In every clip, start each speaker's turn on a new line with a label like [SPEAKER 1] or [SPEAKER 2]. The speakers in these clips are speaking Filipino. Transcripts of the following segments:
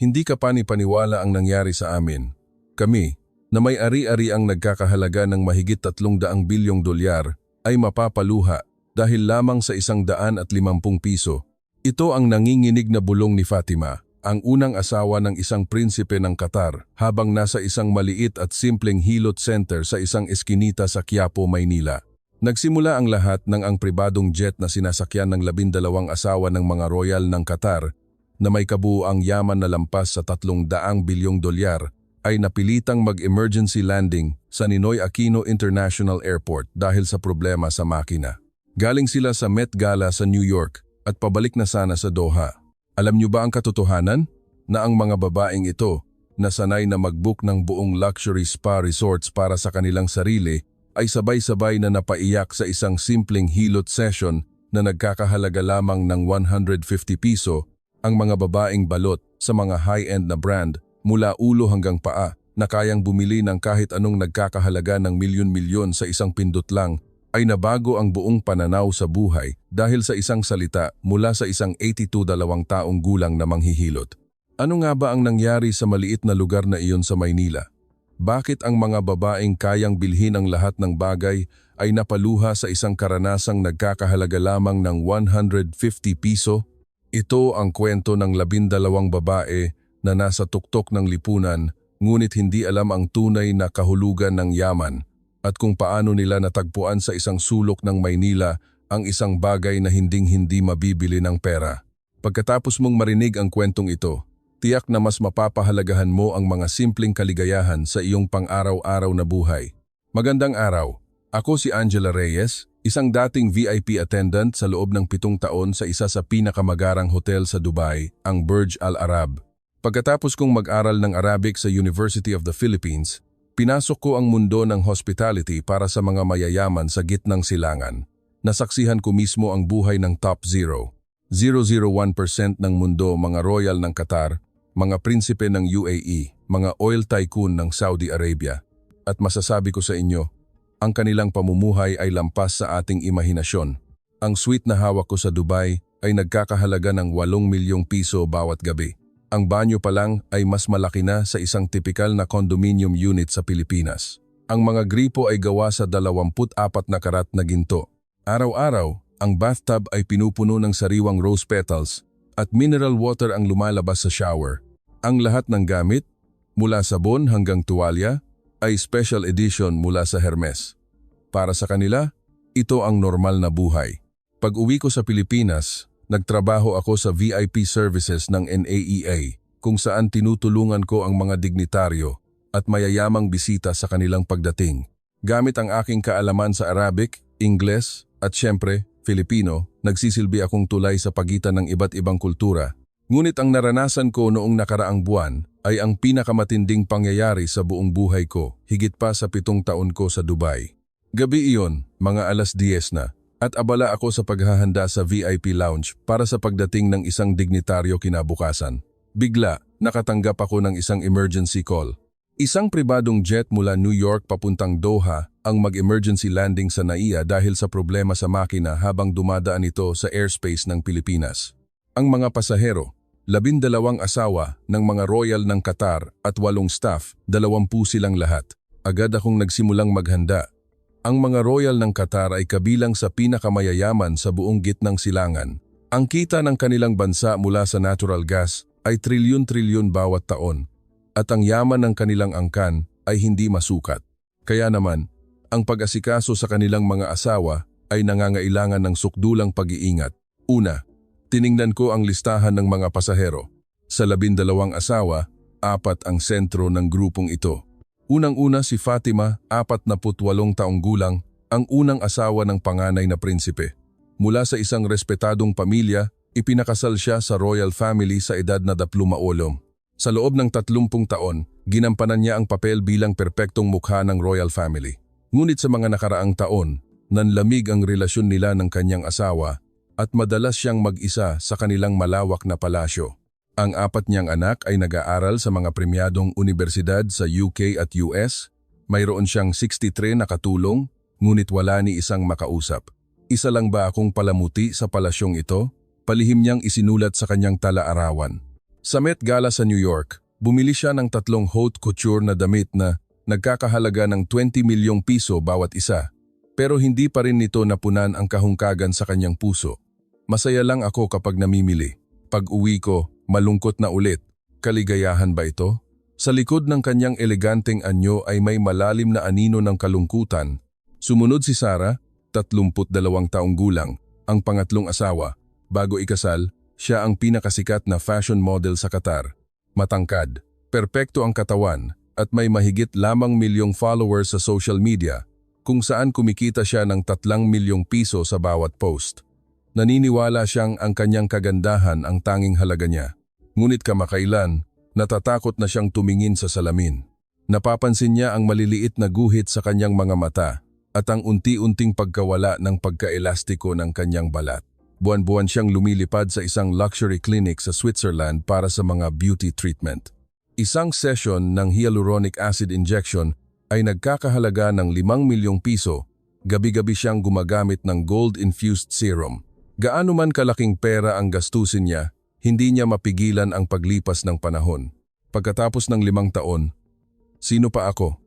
[SPEAKER 1] Hindi ka panipaniwala ang nangyari sa amin. Kami, na may ari-ari ang nagkakahalaga ng mahigit 300 bilyong dolyar, ay mapapaluha dahil lamang sa 150 piso. Ito ang nanginginig na bulong ni Fatima, ang unang asawa ng isang prinsipe ng Qatar, habang nasa isang maliit at simpleng hilot center sa isang eskinita sa Quiapo, Maynila. Nagsimula ang lahat ng ang pribadong jet na sinasakyan ng 12 asawa ng mga royal ng Qatar na may kabuuang yaman na lampas sa 300 bilyong dolyar ay napilitang mag-emergency landing sa Ninoy Aquino International Airport dahil sa problema sa makina. Galing sila sa Met Gala sa New York at pabalik na sana sa Doha. Alam niyo ba ang katotohanan? Na ang mga babaeng ito na sanay na mag-book ng buong luxury spa resorts para sa kanilang sarili ay sabay-sabay na napaiyak sa isang simpleng hilot session na nagkakahalaga lamang ng 150 piso, ang mga babaeng balot sa mga high-end na brand mula ulo hanggang paa na kayang bumili ng kahit anong nagkakahalaga ng milyon-milyon sa isang pindot lang ay nabago ang buong pananaw sa buhay dahil sa isang salita mula sa isang 82 taong gulang na manghihilot. Ano nga ba ang nangyari sa maliit na lugar na iyon sa Maynila? Bakit ang mga babaeng kayang bilhin ang lahat ng bagay ay napaluha sa isang karanasang nagkakahalaga lamang ng 150 piso? Ito ang kwento ng 12 babae na nasa tuktok ng lipunan ngunit hindi alam ang tunay na kahulugan ng yaman at kung paano nila natagpuan sa isang sulok ng Maynila ang isang bagay na hinding-hindi mabibili ng pera. Pagkatapos mong marinig ang kwentong ito, tiyak na mas mapapahalagahan mo ang mga simpleng kaligayahan sa iyong pang-araw-araw na buhay. Magandang araw. Ako si Angela Reyes, isang dating VIP attendant sa loob ng 7 taon sa isa sa pinakamagarang hotel sa Dubai, ang Burj Al Arab. Pagkatapos kong mag-aral ng Arabic sa University of the Philippines, pinasok ko ang mundo ng hospitality para sa mga mayayaman sa gitnang silangan. Nasaksihan ko mismo ang buhay ng top 0.001% ng mundo, mga royal ng Qatar, mga prinsipe ng UAE, mga oil tycoon ng Saudi Arabia. At masasabi ko sa inyo, ang kanilang pamumuhay ay lampas sa ating imahinasyon. Ang suite na hawak ko sa Dubai ay nagkakahalaga ng 8 milyong piso bawat gabi. Ang banyo pa lang ay mas malaki na sa isang tipikal na condominium unit sa Pilipinas. Ang mga gripo ay gawa sa 24 na karat na ginto. Araw-araw, ang bathtub ay pinupuno ng sariwang rose petals at mineral water ang lumalabas sa shower. Ang lahat ng gamit, mula sabon hanggang tuwalya, ay special edition mula sa Hermes. Para sa kanila, ito ang normal na buhay. Pag uwi ko sa Pilipinas, nagtrabaho ako sa VIP services ng NAEA kung saan tinutulungan ko ang mga dignitaryo at mayayamang bisita sa kanilang pagdating. Gamit ang aking kaalaman sa Arabic, Ingles at syempre, Filipino, nagsisilbi akong tulay sa pagitan ng iba't ibang kultura. Ngunit ang naranasan ko noong nakaraang buwan ay ang pinakamatinding pangyayari sa buong buhay ko, higit pa sa 7 taon ko sa Dubai. Gabi iyon, mga 10:00 na, at abala ako sa paghahanda sa VIP lounge para sa pagdating ng isang dignitaryo kinabukasan. Bigla, nakatanggap ako ng isang emergency call. Isang pribadong jet mula New York papuntang Doha ang mag-emergency landing sa NAIA dahil sa problema sa makina habang dumadaan ito sa airspace ng Pilipinas. Ang mga pasahero, 12 asawa ng mga royal ng Qatar at 8 staff, 20 silang lahat. Agad akong nagsimulang maghanda. Ang mga royal ng Qatar ay kabilang sa pinakamayayaman sa buong gitnang silangan. Ang kita ng kanilang bansa mula sa natural gas ay trilyon-trilyon bawat taon. At ang yaman ng kanilang angkan ay hindi masukat. Kaya naman, ang pag-asikaso sa kanilang mga asawa ay nangangailangan ng sukdulang pag-iingat. Una, tiningnan ko ang listahan ng mga pasahero. Sa 12 asawa, 4 ang sentro ng grupong ito. Unang-una si Fatima, 48 taong gulang, ang unang asawa ng panganay na prinsipe. Mula sa isang respetadong pamilya, ipinakasal siya sa royal family sa edad na 20. Sa loob ng 30 taon, ginampanan niya ang papel bilang perpektong mukha ng royal family. Ngunit sa mga nakaraang taon, nanlamig ang relasyon nila ng kanyang asawa at madalas siyang mag-isa sa kanilang malawak na palasyo. Ang 4 niyang anak ay nag-aaral sa mga premyadong universidad sa UK at US. Mayroon siyang 63 na katulong, ngunit wala ni isang makausap. Isa lang ba akong palamuti sa palasyong ito? Palihim niyang isinulat sa kanyang tala-arawan. Sa Met Gala sa New York, bumili siya ng 3 haute couture na damit na nagkakahalaga ng 20 milyong piso bawat isa. Pero hindi pa rin nito napunan ang kahungkagan sa kanyang puso. Masaya lang ako kapag namimili. Pag uwi ko, malungkot na ulit. Kaligayahan ba ito? Sa likod ng kanyang eleganteng anyo ay may malalim na anino ng kalungkutan. Sumunod si Sarah, 32 taong gulang, ang pangatlong asawa. Bago ikasal, siya ang pinakasikat na fashion model sa Qatar. Matangkad, perpekto ang katawan, at may mahigit lamang milyong followers sa social media, kung saan kumikita siya ng 3 milyong piso sa bawat post. Naniniwala siyang ang kanyang kagandahan ang tanging halaga niya. Ngunit kamakailan, natatakot na siyang tumingin sa salamin. Napapansin niya ang maliliit na guhit sa kanyang mga mata at ang unti-unting pagkawala ng pagkaelastiko ng kanyang balat. Buwan-buwan siyang lumilipad sa isang luxury clinic sa Switzerland para sa mga beauty treatment. Isang session ng hyaluronic acid injection ay nagkakahalaga ng 5 milyong piso. Gabi-gabi siyang gumagamit ng gold-infused serum. Gaano man kalaking pera ang gastusin niya, hindi niya mapigilan ang paglipas ng panahon. Pagkatapos ng 5 taon, sino pa ako?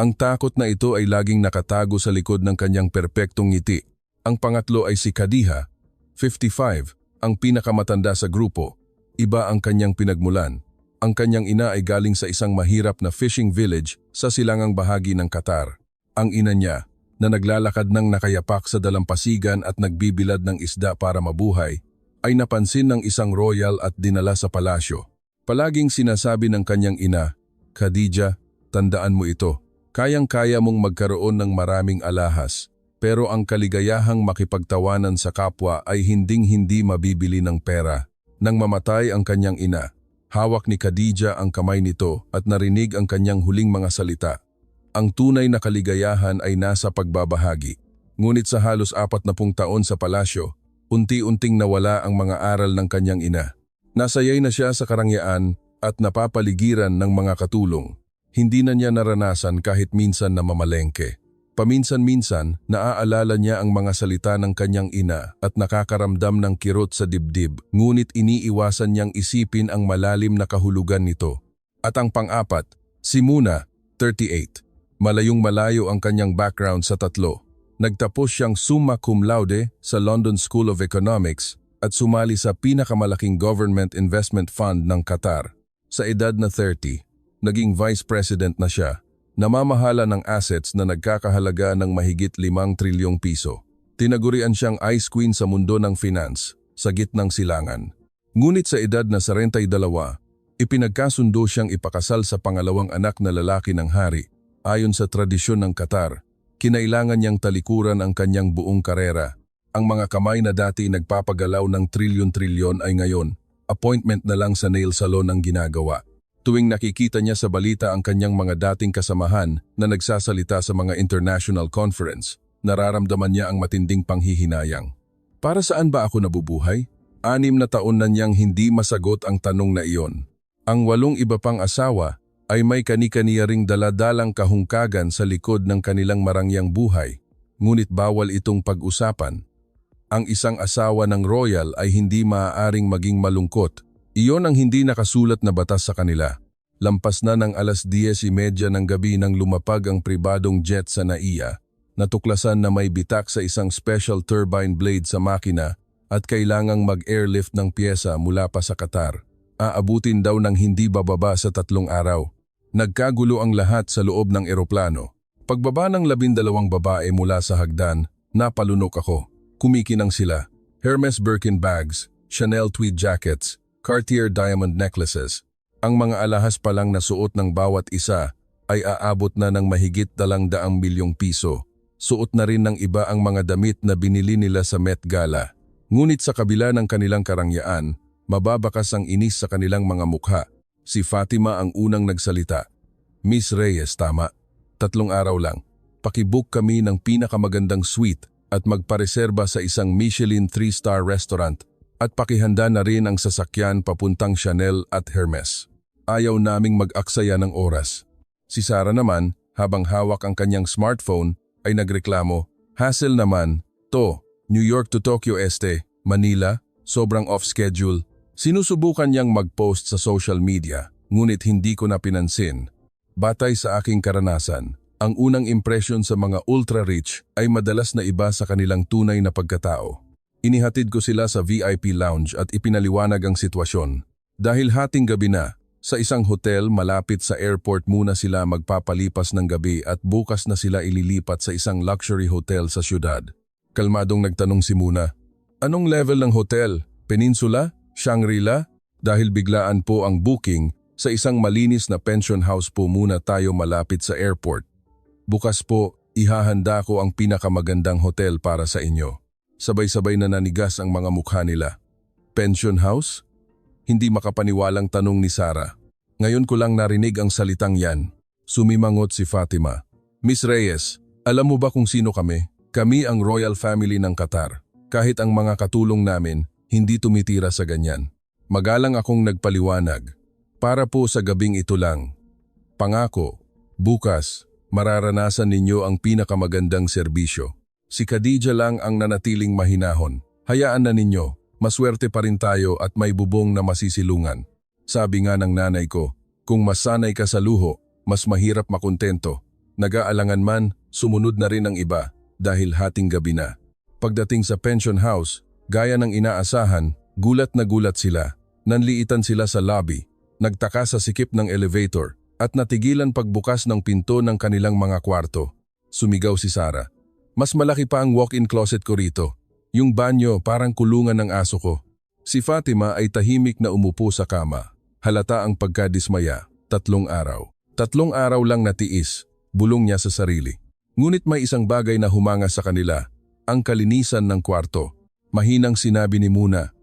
[SPEAKER 1] Ang takot na ito ay laging nakatago sa likod ng kanyang perpektong ngiti. Ang pangatlo ay si Khadija, 55, ang pinakamatanda sa grupo. Iba ang kanyang pinagmulan. Ang kanyang ina ay galing sa isang mahirap na fishing village sa silangang bahagi ng Qatar. Ang ina niya, na naglalakad ng nakayapak sa dalampasigan at nagbibilad ng isda para mabuhay, ay napansin ng isang royal at dinala sa palasyo. Palaging sinasabi ng kanyang ina, "Khadija, tandaan mo ito. Kayang-kaya mong magkaroon ng maraming alahas. Pero ang kaligayahang makipagtawanan sa kapwa ay hinding-hindi mabibili ng pera." Nang mamatay ang kanyang ina, hawak ni Khadija ang kamay nito at narinig ang kanyang huling mga salita. Ang tunay na kaligayahan ay nasa pagbabahagi. Ngunit sa halos 40 taon sa palasyo, unti-unting nawala ang mga aral ng kanyang ina. Nasayay na siya sa karangyaan at napapaligiran ng mga katulong. Hindi na niya naranasan kahit minsan na mamalengke. Paminsan-minsan, naaalala niya ang mga salita ng kanyang ina at nakakaramdam ng kirot sa dibdib, ngunit iniiwasan niyang isipin ang malalim na kahulugan nito. At ang pang-apat, si Muna, 38. Malayong malayo ang kanyang background sa 3. Nagtapos siyang summa cum laude sa London School of Economics at sumali sa pinakamalaking government investment fund ng Qatar. Sa edad na 30, naging vice president na siya. Namamahala ng assets na nagkakahalaga ng mahigit 5 trilyong piso. Tinagurian siyang ice queen sa mundo ng finance, sa gitnang silangan. Ngunit sa edad na 42, ipinagkasundo siyang ipakasal sa pangalawang anak na lalaki ng hari. Ayon sa tradisyon ng Qatar, kinailangan niyang talikuran ang kanyang buong karera. Ang mga kamay na dati nagpapagalaw ng trilyon-trilyon ay ngayon, appointment na lang sa nail salon ang ginagawa. Tuwing nakikita niya sa balita ang kanyang mga dating kasamahan na nagsasalita sa mga international conference, nararamdaman niya ang matinding panghihinayang. Para saan ba ako nabubuhay? 6 na taon na niyang hindi masagot ang tanong na iyon. Ang 8 iba pang asawa ay may kani-kaniya ring daladalang kahungkagan sa likod ng kanilang marangyang buhay, ngunit bawal itong pag-usapan. Ang isang asawa ng royal ay hindi maaaring maging malungkot. Iyon ang hindi nakasulat na batas sa kanila. Lampas na ng 10:30 ng gabi nang lumapag ang pribadong jet sa NAIA. Natuklasan na may bitak sa isang special turbine blade sa makina at kailangang mag-airlift ng pyesa mula pa sa Qatar. Aabutin daw ng hindi bababa sa 3 araw. Nagkagulo ang lahat sa loob ng eroplano. Pagbaba ng 12 babae mula sa hagdan, napalunok ako. Kumikinang sila. Hermes Birkin bags, Chanel tweed jackets, Cartier diamond necklaces. Ang mga alahas pa lang na suot ng bawat isa ay aabot na ng mahigit 200 milyong piso. Suot na rin ng iba ang mga damit na binili nila sa Met Gala. Ngunit sa kabila ng kanilang karangyaan, mababakas ang inis sa kanilang mga mukha. Si Fatima ang unang nagsalita. "Miss Reyes, tama. 3 araw lang. Pakibook kami ng pinakamagandang suite at magpareserba sa isang Michelin 3-star restaurant. At pakihanda na rin ang sasakyan papuntang Chanel at Hermes. Ayaw naming mag-aksaya ng oras." Si Sarah naman, habang hawak ang kanyang smartphone, ay nagreklamo, "Hassle naman. To, New York to Tokyo Este, Manila, sobrang off-schedule. Sinusubukan niyang mag-post sa social media, ngunit hindi ko na pinansin. Batay sa aking karanasan, ang unang impresyon sa mga ultra-rich ay madalas na iba sa kanilang tunay na pagkatao. Inihatid ko sila sa VIP lounge at ipinaliwanag ang sitwasyon. Dahil hating gabi na, sa isang hotel malapit sa airport muna sila magpapalipas ng gabi at bukas na sila ililipat sa isang luxury hotel sa syudad. Kalmadong nagtanong si Muna, "Anong level ng hotel? Peninsula? Shangri-La?" Dahil biglaan po ang booking, sa isang malinis na pension house po muna tayo malapit sa airport. Bukas po, ihahanda ko ang pinakamagandang hotel para sa inyo. Sabay-sabay na nanigas ang mga mukha nila. Pension house? Hindi makapaniwalang tanong ni Sarah. Ngayon ko lang narinig ang salitang yan. Sumimangot si Fatima. "Miss Reyes, alam mo ba kung sino kami? Kami ang royal family ng Qatar. Kahit ang mga katulong namin, hindi tumitira sa ganyan." Magalang akong nagpaliwanag. "Para po sa gabing ito lang. Pangako, bukas, mararanasan ninyo ang pinakamagandang serbisyo." Si Khadija lang ang nanatiling mahinahon. "Hayaan na ninyo. Maswerte pa rin tayo at may bubong na masisilungan." Sabi nga ng nanay ko, kung masanay ka sa luho, mas mahirap makontento. Nag-aalangan man, sumunod na rin ang iba dahil hating gabi na. Pagdating sa pension house, gaya ng inaasahan, gulat na gulat sila. Nanliitan sila sa lobby, nagtaka sa sikip ng elevator at natigilan pagbukas ng pinto ng kanilang mga kwarto. Sumigaw si Sarah, "Mas malaki pa ang walk-in closet ko rito. Yung banyo parang kulungan ng aso ko." Si Fatima ay tahimik na umupo sa kama. Halata ang pagkadismaya. 3 araw. 3 araw lang natiis, bulong niya sa sarili. Ngunit may isang bagay na humanga sa kanila, ang kalinisan ng kwarto. Mahinang sinabi ni Muna,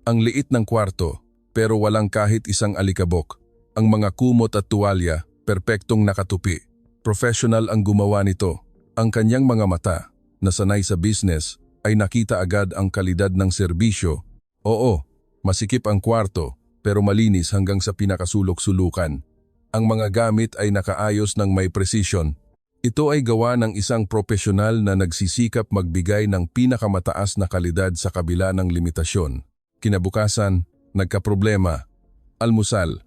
[SPEAKER 1] "Ang liit ng kwarto, pero walang kahit isang alikabok. Ang mga kumot at tuwalya, perpektong nakatupi. Professional ang gumawa nito." Ang kanyang mga mata, na sanay sa business, ay nakita agad ang kalidad ng serbisyo. Oo, masikip ang kwarto, pero malinis hanggang sa pinakasulok-sulukan. Ang mga gamit ay nakaayos ng may precision. Ito ay gawa ng isang profesional na nagsisikap magbigay ng pinakamataas na kalidad sa kabila ng limitasyon. Kinabukasan, nagkaproblema. Almusal.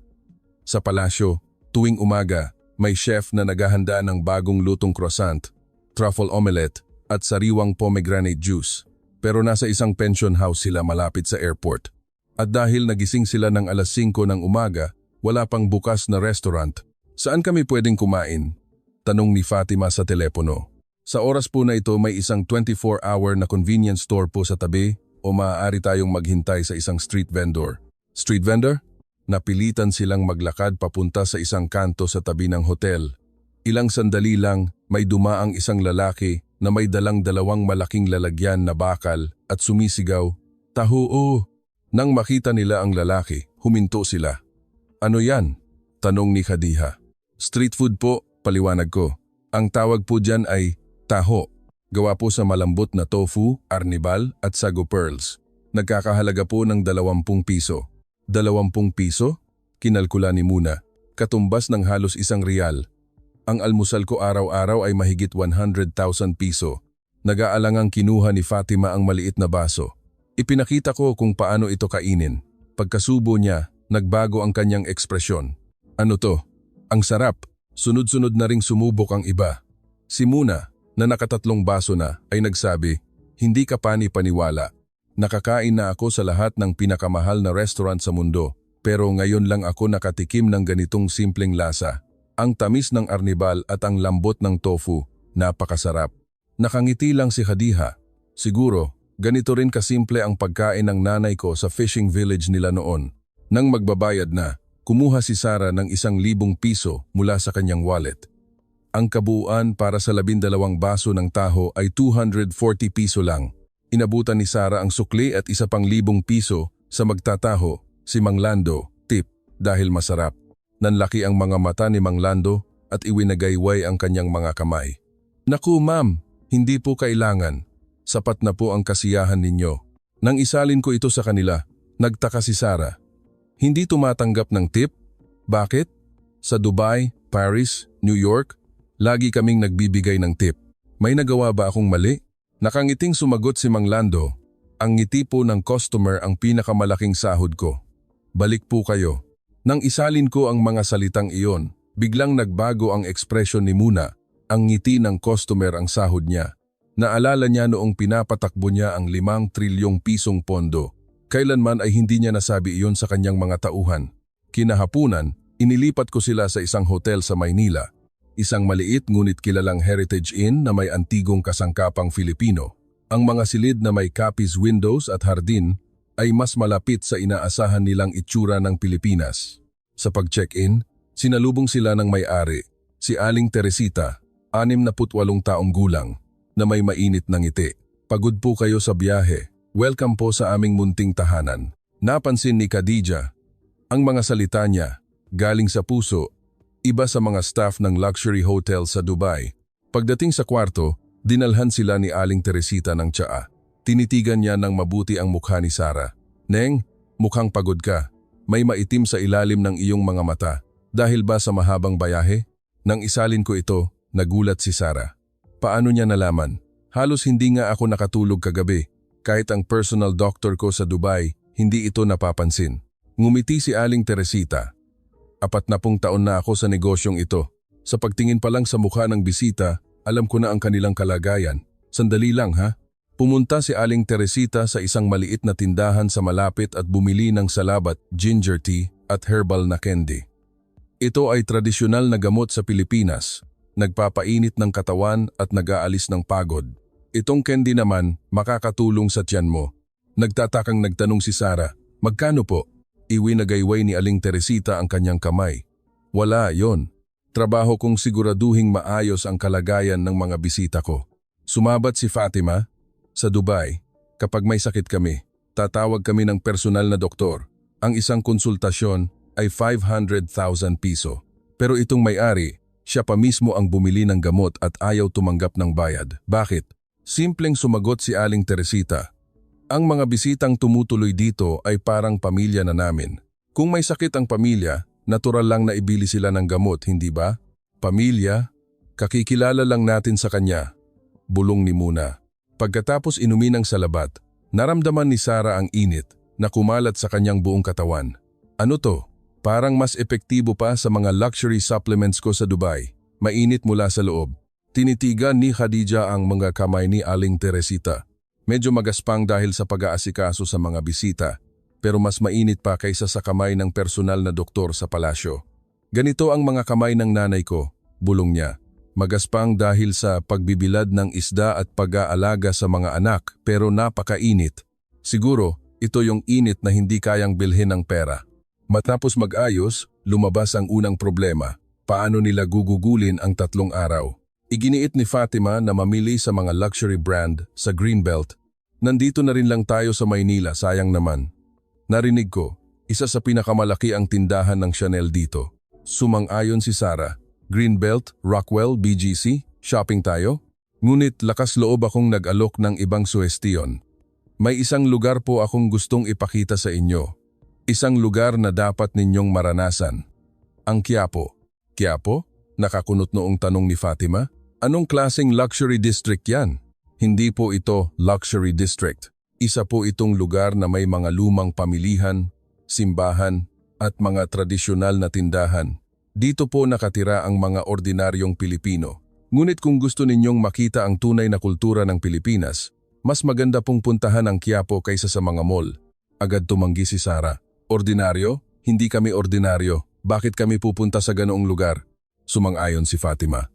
[SPEAKER 1] Sa palasyo, tuwing umaga, may chef na naghahanda ng bagong lutong croissant, truffle omelette, at sariwang pomegranate juice. Pero nasa isang pension house sila malapit sa airport. At dahil nagising sila ng alas 5 ng umaga, wala pang bukas na restaurant. "Saan kami pwedeng kumain?" tanong ni Fatima sa telepono. "Sa oras po na ito may isang 24-hour na convenience store po sa tabi o maaari tayong maghintay sa isang street vendor." Street vendor? Napilitan silang maglakad papunta sa isang kanto sa tabi ng hotel. Ilang sandali lang, may dumaang isang lalaki na may dalang 2 malaking lalagyan na bakal at sumisigaw, "Taho!" Nang makita nila ang lalaki, huminto sila. "Ano yan?" tanong ni Khadija. "Street food po," paliwanag ko. "Ang tawag po dyan ay taho. Gawa po sa malambot na tofu, arnibal at sago pearls. Nagkakahalaga po ng 20 piso. 20 piso? Kinalkula ni Muna. Katumbas ng halos ₱1. Ang almusal ko araw-araw ay mahigit 100,000 piso. Nag-aalangang kinuha ni Fatima ang maliit na baso. Ipinakita ko kung paano ito kainin. Pagkasubo niya, nagbago ang kanyang ekspresyon. "Ano to? Ang sarap." Sunod-sunod na ring sumubok ang iba. Si Muna, na nakatatlong baso na, ay nagsabi, "Hindi ka pani-paniwala. Nakakain na ako sa lahat ng pinakamahal na restaurant sa mundo, pero ngayon lang ako nakatikim ng ganitong simpleng lasa. Ang tamis ng arnibal at ang lambot ng tofu, napakasarap." Nakangiti lang si Khadija. Siguro, ganito rin kasimple ang pagkain ng nanay ko sa fishing village nila noon. Nang magbabayad na, kumuha si Sarah ng 1,000 piso mula sa kanyang wallet. Ang kabuuan para sa 12 baso ng taho ay 240 piso lang. Inabutan ni Sarah ang sukli at 1,000 piso sa magtataho, si Mang Lando, tip, dahil masarap. Nanlaki ang mga mata ni Mang Lando at iwinagayway ang kanyang mga kamay. "Naku ma'am, hindi po kailangan. Sapat na po ang kasiyahan ninyo." Nang isalin ko ito sa kanila, nagtaka si Sarah. "Hindi tumatanggap ng tip? Bakit? Sa Dubai, Paris, New York, lagi kaming nagbibigay ng tip. May nagawa ba akong mali?" Nakangiting sumagot si Mang Lando. "Ang ngiti po ng customer ang pinakamalaking sahod ko. Balik po kayo. Nang isalin ko ang mga salitang iyon, biglang nagbago ang ekspresyon ni Muna. Ang ngiti ng customer ang sahod niya. Naalala niya noong pinapatakbo niya ang 5 trilyong pisong pondo. Kailanman ay hindi niya nasabi iyon sa kanyang mga tauhan. Kinahapunan, inilipat ko sila sa isang hotel sa Maynila. Isang maliit ngunit kilalang Heritage Inn na may antigong kasangkapang Filipino. Ang mga silid na may kapis windows at hardin ay mas malapit sa inaasahan nilang itsura ng Pilipinas. Sa pag-check-in, sinalubong sila ng may-ari, si Aling Teresita, 68 taong gulang, na may mainit na ngiti. Pagod po kayo sa biyahe. Welcome po sa aming munting tahanan. Napansin ni Khadija. Ang mga salita niya, galing sa puso, iba sa mga staff ng luxury hotel sa Dubai. Pagdating sa kwarto, dinalhan sila ni Aling Teresita ng tsaa. Tinitigan niya ng mabuti ang mukha ni Sara. Neng, mukhang pagod ka. May maitim sa ilalim ng iyong mga mata. Dahil ba sa mahabang bayahe? Nang isalin ko ito, nagulat si Sara. Paano niya nalaman? Halos hindi nga ako nakatulog kagabi. Kahit ang personal doctor ko sa Dubai, hindi ito napapansin. Ngumiti si Aling Teresita. 40 taon na ako sa negosyong ito. Sa pagtingin pa lang sa mukha ng bisita, alam ko na ang kanilang kalagayan. Sandali lang ha. Pumunta si Aling Teresita sa isang maliit na tindahan sa malapit at bumili ng salabat, ginger tea at herbal na candy. Ito ay tradisyonal na gamot sa Pilipinas. Nagpapainit ng katawan at nag-aalis ng pagod. Itong candy naman makakatulong sa tiyan mo. Nagtatakang nagtanong si Sara, magkano po? Iwinagayway ni Aling Teresita ang kanyang kamay. Wala, yon. Trabaho kong siguraduhing maayos ang kalagayan ng mga bisita ko. Sumabat si Fatima. Sa Dubai, kapag may sakit kami, tatawag kami ng personal na doktor. Ang isang konsultasyon ay 500,000 piso. Pero itong may-ari, siya pa mismo ang bumili ng gamot at ayaw tumanggap ng bayad. Bakit? Simpleng sumagot si Aling Teresita. Ang mga bisitang tumutuloy dito ay parang pamilya na namin. Kung may sakit ang pamilya, natural lang na ibili sila ng gamot, hindi ba? Pamilya? Kakikilala lang natin sa kanya. Bulong ni Muna. Pagkatapos inumin ang salabat, naramdaman ni Sara ang init na kumalat sa kanyang buong katawan. Ano to? Parang mas epektibo pa sa mga luxury supplements ko sa Dubai. Mainit mula sa loob. Tinitigan ni Khadija ang mga kamay ni Aling Teresita. Medyo magaspang dahil sa pag-aasikaso sa mga bisita, pero mas mainit pa kaysa sa kamay ng personal na doktor sa palasyo. Ganito ang mga kamay ng nanay ko, bulong niya. Magaspang dahil sa pagbibilad ng isda at pag-aalaga sa mga anak, pero napakainit. Siguro, ito yung init na hindi kayang bilhin ng pera. Matapos mag-ayos, lumabas ang unang problema. Paano nila gugugulin ang 3 araw? Iginiit ni Fatima na mamili sa mga luxury brand sa Greenbelt. Nandito na rin lang tayo sa Maynila, sayang naman. Narinig ko, isa sa pinakamalaki ang tindahan ng Chanel dito. Sumang-ayon si Sara. Greenbelt, Rockwell, BGC, shopping tayo? Ngunit lakas loob akong nag-alok ng ibang suhestiyon. May isang lugar po akong gustong ipakita sa inyo. Isang lugar na dapat ninyong maranasan. Ang Quiapo. Quiapo? Nakakunot noong tanong ni Fatima. Anong klaseng luxury district yan? Hindi po ito luxury district. Isa po itong lugar na may mga lumang pamilihan, simbahan, at mga tradisyonal na tindahan. Dito po nakatira ang mga ordinaryong Pilipino. Ngunit kung gusto ninyong makita ang tunay na kultura ng Pilipinas, mas maganda pong puntahan ang Quiapo kaysa sa mga mall. Agad tumanggi si Sara. Ordinaryo? Hindi kami ordinaryo. Bakit kami pupunta sa ganoong lugar? Sumang-ayon si Fatima.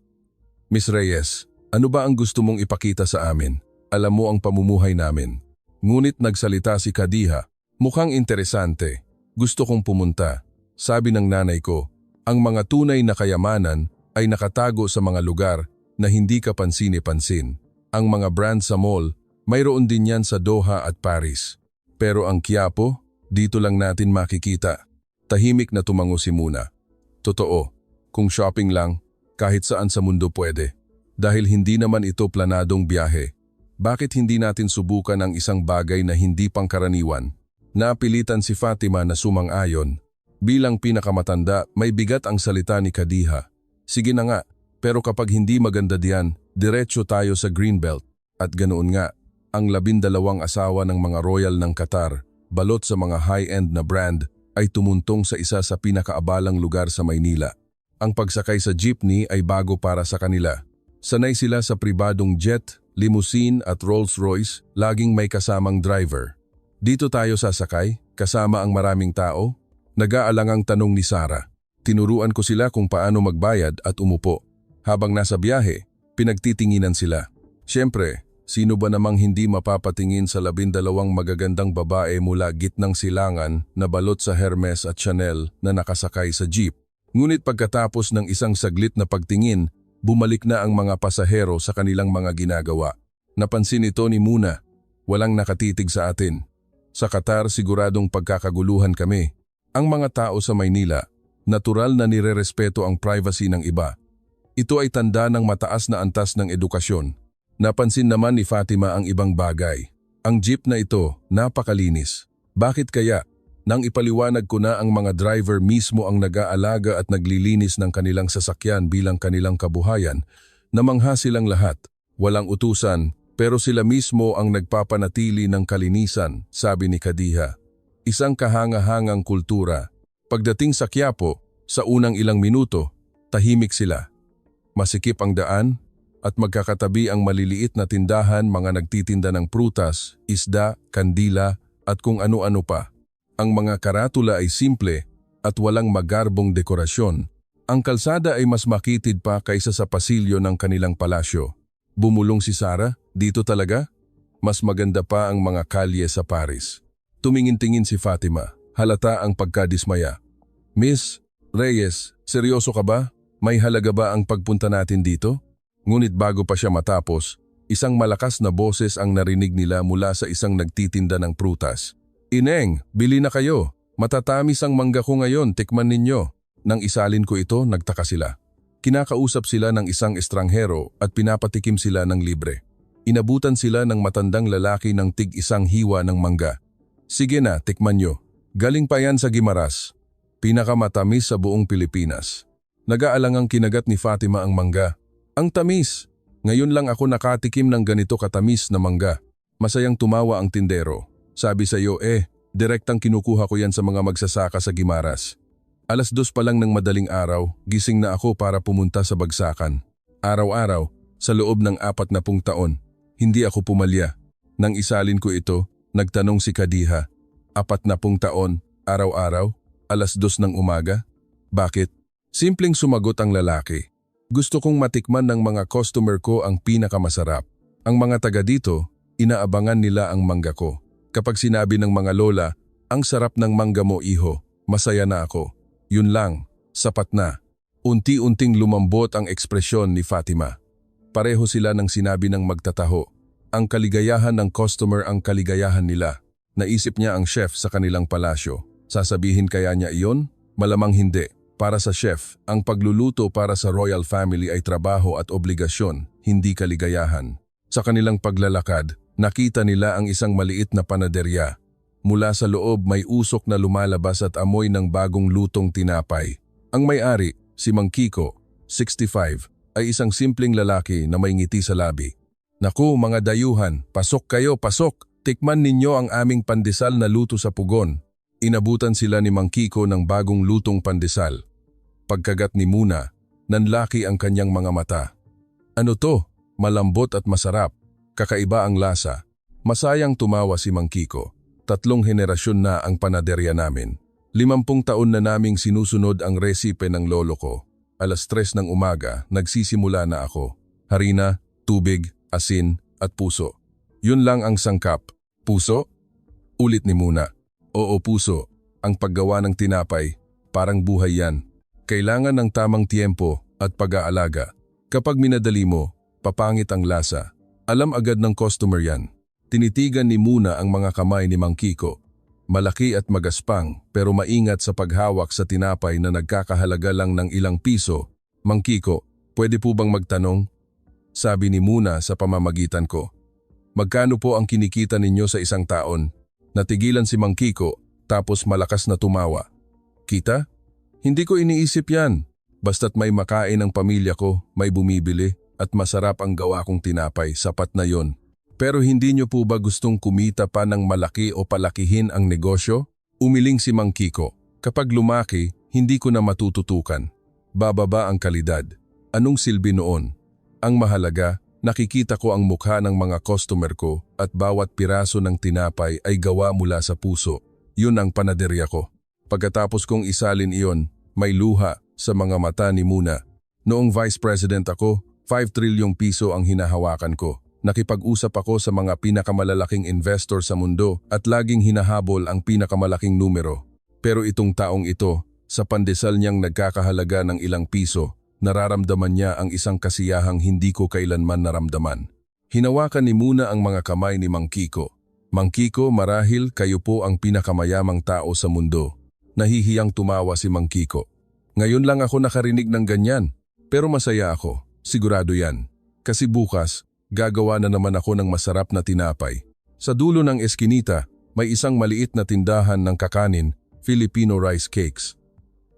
[SPEAKER 1] Miss Reyes, ano ba ang gusto mong ipakita sa amin? Alam mo ang pamumuhay namin. Ngunit nagsalita si Khadija. Mukhang interesante. Gusto kong pumunta. Sabi ng nanay ko, ang mga tunay na kayamanan ay nakatago sa mga lugar na hindi ka pansini-pansin. Ang mga brand sa mall, mayroon din yan sa Doha at Paris. Pero ang Quiapo, dito lang natin makikita. Tahimik na tumango si Muna. Totoo, kung shopping lang, kahit saan sa mundo pwede. Dahil hindi naman ito planadong biyahe. Bakit hindi natin subukan ang isang bagay na hindi pangkaraniwan? Napilitan si Fatima na sumang-ayon. Bilang pinakamatanda, may bigat ang salita ni Khadija. Sige na nga, pero kapag hindi maganda diyan, diretso tayo sa Greenbelt. At ganoon nga, ang 12 asawa ng mga royal ng Qatar, balot sa mga high-end na brand, ay tumuntong sa isa sa pinakaabalang lugar sa Maynila. Ang pagsakay sa jeepney ay bago para sa kanila. Sanay sila sa pribadong jet, limousine at Rolls-Royce, laging may kasamang driver. Dito tayo sasakay, kasama ang maraming tao? Nag-aalangang tanong ni Sarah. Tinuruan ko sila kung paano magbayad at umupo. Habang nasa biyahe, pinagtitinginan sila. Siyempre, sino ba namang hindi mapapatingin sa 12 magagandang babae mula gitnang silangan na balot sa Hermes at Chanel na nakasakay sa jeep? Ngunit pagkatapos ng isang saglit na pagtingin, bumalik na ang mga pasahero sa kanilang mga ginagawa. Napansin ito ni Muna, walang nakatitig sa atin. Sa Qatar siguradong pagkakaguluhan kami. Ang mga tao sa Maynila, natural na nirerespeto ang privacy ng iba. Ito ay tanda ng mataas na antas ng edukasyon. Napansin naman ni Fatima ang ibang bagay. Ang jeep na ito, napakalinis. Bakit kaya? Nang ipaliwanag ko na ang mga driver mismo ang nag-aalaga at naglilinis ng kanilang sasakyan bilang kanilang kabuhayan, namangha silang lahat. Walang utusan, pero sila mismo ang nagpapanatili ng kalinisan, sabi ni Kadiha. Isang kahanga-hangang kultura. Pagdating sa Quiapo, sa unang ilang minuto, tahimik sila. Masikip ang daan, at magkakatabi ang maliliit na tindahan, mga nagtitinda ng prutas, isda, kandila at kung ano-ano pa. Ang mga karatula ay simple at walang magarbong dekorasyon. Ang kalsada ay mas makitid pa kaysa sa pasilyo ng kanilang palasyo. Bumulong si Sarah, dito talaga? Mas maganda pa ang mga kalye sa Paris. Tumingin-tingin si Fatima, halata ang pagkadismaya. Miss Reyes, seryoso ka ba? May halaga ba ang pagpunta natin dito? Ngunit bago pa siya matapos, isang malakas na boses ang narinig nila mula sa isang nagtitinda ng prutas. Ineng, bili na kayo. Matatamis ang mangga ko ngayon, tikman ninyo. Nang isalin ko ito, nagtaka sila. Kinakausap sila ng isang estranghero at pinapatikim sila ng libre. Inabutan sila ng matandang lalaki ng tig-isang hiwa ng mangga. Sige na, tikman nyo. Galing pa yan sa Guimaras. Pinakamatamis sa buong Pilipinas. Nag-aalangang kinagat ni Fatima ang mangga. Ang tamis! Ngayon lang ako nakatikim ng ganito katamis na mangga. Masayang tumawa ang tindero. Sabi sa'yo direktang kinukuha ko yan sa mga magsasaka sa Guimaras. 2:00 pa lang ng madaling araw, gising na ako para pumunta sa bagsakan. Araw-araw, sa loob ng 40 taon, hindi ako pumalya. Nang isalin ko ito, nagtanong si Kadiha. 40 taon, araw-araw, 2:00 ng umaga? Bakit? Simpleng sumagot ang lalaki. Gusto kong matikman ng mga customer ko ang pinakamasarap. Ang mga taga dito, inaabangan nila ang mangga ko. Kapag sinabi ng mga lola, ang sarap ng mangga mo iho, masaya na ako. Yun lang, sapat na. Unti-unting lumambot ang ekspresyon ni Fatima. Pareho sila ng sinabi ng magtataho. Ang kaligayahan ng customer ang kaligayahan nila. Naisip niya ang chef sa kanilang palasyo. Sasabihin kaya niya iyon? Malamang hindi. Para sa chef, ang pagluluto para sa royal family ay trabaho at obligasyon, hindi kaligayahan. Sa kanilang paglalakad, nakita nila ang isang maliit na panaderya. Mula sa loob may usok na lumalabas at amoy ng bagong lutong tinapay. Ang may-ari, si Mang Kiko, 65, ay isang simpleng lalaki na may ngiti sa labi. Naku mga dayuhan, pasok kayo, pasok! Tikman ninyo ang aming pandesal na luto sa pugon. Inabutan sila ni Mang Kiko ng bagong lutong pandesal. Pagkagat ni Muna, nanlaki ang kanyang mga mata. Ano to? Malambot at masarap. Kakaiba ang lasa. Masayang tumawa si Mang Kiko. 3 henerasyon na ang panaderya namin. 50 taon na naming sinusunod ang resipe ng lolo ko. 3:00 ng umaga, nagsisimula na ako. Harina, tubig, asin, at puso. Yun lang ang sangkap. Puso? Ulit ni Muna. Oo, puso. Ang paggawa ng tinapay, parang buhay yan. Kailangan ng tamang tiempo at pag-aalaga. Kapag minadali mo, papangit ang lasa. Alam agad ng customer yan. Tinitigan ni Muna ang mga kamay ni Mang Kiko. Malaki at magaspang pero maingat sa paghawak sa tinapay na nagkakahalaga lang ng ilang piso. Mang Kiko, pwede po bang magtanong? Sabi ni Muna sa pamamagitan ko. Magkano po ang kinikita ninyo sa isang taon? Natigilan si Mang Kiko, tapos malakas na tumawa. Kita? Hindi ko iniisip yan. Basta't may makain ang pamilya ko, may bumibili, at masarap ang gawa kong tinapay, sapat na yon. Pero hindi nyo po ba gustong kumita pa ng malaki o palakihin ang negosyo? Umiling si Mang Kiko. Kapag lumaki, hindi ko na matututukan. Bababa ang kalidad. Anong silbi noon? Ang mahalaga, nakikita ko ang mukha ng mga customer ko at bawat piraso ng tinapay ay gawa mula sa puso. Yun ang panaderya ko. Pagkatapos kong isalin iyon, may luha sa mga mata ni Muna. Noong Vice President ako, 5 trilyong piso ang hinahawakan ko. Nakipag-usap ako sa mga pinakamalalaking investor sa mundo at laging hinahabol ang pinakamalaking numero. Pero itong taong ito, sa pandesal niyang nagkakahalaga ng ilang piso, nararamdaman niya ang isang kasiyahang hindi ko kailanman naramdaman. Hinawakan ni Muna ang mga kamay ni Mang Kiko. Mang Kiko, marahil kayo po ang pinakamayamang tao sa mundo. Nahihiyang tumawa si Mang Kiko. Ngayon lang ako nakarinig ng ganyan, pero masaya ako. Sigurado yan. Kasi bukas, gagawa na naman ako ng masarap na tinapay. Sa dulo ng eskinita, may isang maliit na tindahan ng kakanin, Filipino rice cakes.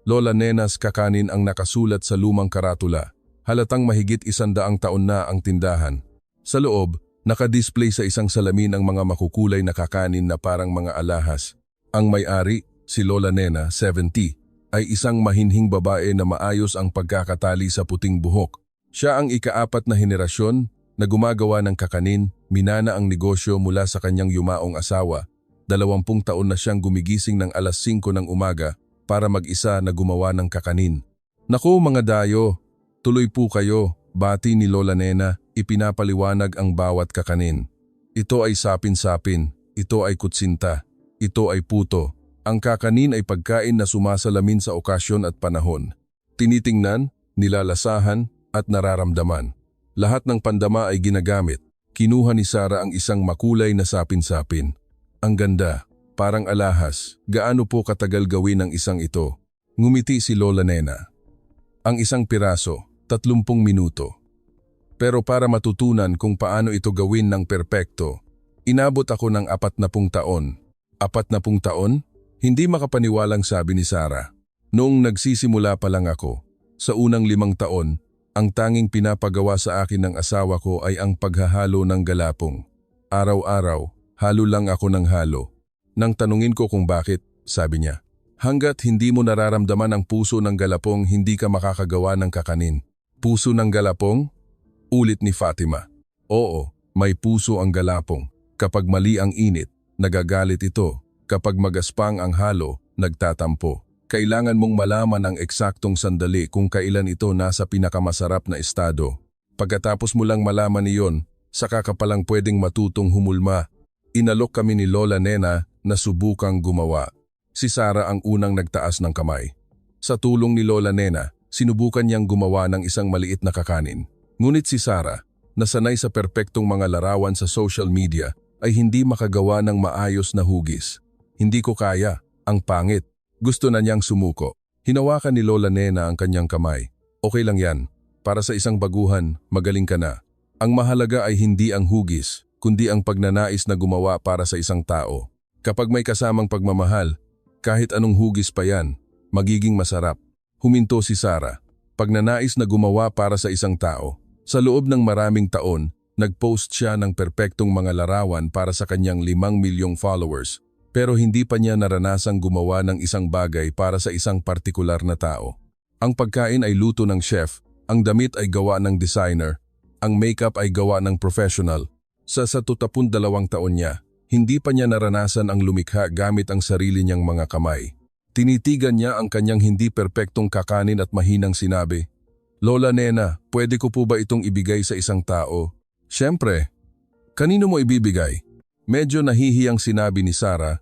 [SPEAKER 1] Lola Nena's kakanin ang nakasulat sa lumang karatula. Halatang mahigit 100 taon na ang tindahan. Sa loob, nakadisplay sa isang salamin ang mga makukulay na kakanin na parang mga alahas. Ang may-ari, si Lola Nena, 70, ay isang mahinhing babae na maayos ang pagkakatali sa puting buhok. Siya ang ika-4 na henerasyon na gumagawa ng kakanin, minana ang negosyo mula sa kanyang yumaong asawa. 20 taon na siyang gumigising ng alas 5 ng umaga para mag-isa na gumawa ng kakanin. Naku mga dayo, tuloy po kayo, bati ni Lola Nena, ipinapaliwanag ang bawat kakanin. Ito ay sapin-sapin, ito ay kutsinta, ito ay puto. Ang kakanin ay pagkain na sumasalamin sa okasyon at panahon. Tinitingnan, nilalasahan, at nararamdaman. Lahat ng pandama ay ginagamit. Kinuha ni Sarah ang isang makulay na sapin-sapin. Ang ganda, parang alahas. Gaano po katagal gawin ang isang ito? Ngumiti si Lola Nena. Ang isang piraso, 30 minuto. Pero para matutunan kung paano ito gawin ng perpekto, inabot ako ng 40 taon. 40 taon? Hindi makapaniwalang sabi ni Sarah. Noong nagsisimula pa lang ako, sa unang 5 taon, ang tanging pinapagawa sa akin ng asawa ko ay ang paghahalo ng galapong. Araw-araw, halo lang ako ng halo. Nang tanungin ko kung bakit, sabi niya, hanggat hindi mo nararamdaman ang puso ng galapong, hindi ka makakagawa ng kakanin. Puso ng galapong? Ulit ni Fatima. Oo, may puso ang galapong. Kapag mali ang init, nagagalit ito. Kapag magaspang ang halo, nagtatampo. Kailangan mong malaman ang eksaktong sandali kung kailan ito nasa pinakamasarap na estado. Pagkatapos mo lang malaman iyon, saka ka palang pwedeng matutong humulma. Inalok kami ni Lola Nena na subukang gumawa. Si Sarah ang unang nagtaas ng kamay. Sa tulong ni Lola Nena, sinubukan niyang gumawa ng isang maliit na kakanin. Ngunit si Sarah, na sanay sa perpektong mga larawan sa social media, ay hindi makagawa ng maayos na hugis. Hindi ko kaya, ang pangit. Gusto na niyang sumuko. Hinawakan ni Lola Nena ang kanyang kamay. Okay lang yan. Para sa isang baguhan, magaling ka na. Ang mahalaga ay hindi ang hugis, kundi ang pagnanais na gumawa para sa isang tao. Kapag may kasamang pagmamahal, kahit anong hugis pa yan, magiging masarap. Huminto si Sarah. Pagnanais na gumawa para sa isang tao. Sa loob ng maraming taon, nag-post siya ng perpektong mga larawan para sa kanyang 5 milyong followers. Pero hindi pa niya naranasang gumawa ng isang bagay para sa isang partikular na tao. Ang pagkain ay luto ng chef, ang damit ay gawa ng designer, ang makeup ay gawa ng professional. Sa 32 taon niya, hindi pa niya naranasan ang lumikha gamit ang sarili niyang mga kamay. Tinitigan niya ang kanyang hindi perpektong kakanin at mahinang sinabi, Lola Nena, pwede ko po ba itong ibigay sa isang tao? Siyempre. Kanino mo ibibigay? Medyo nahihiyang sinabi ni Sarah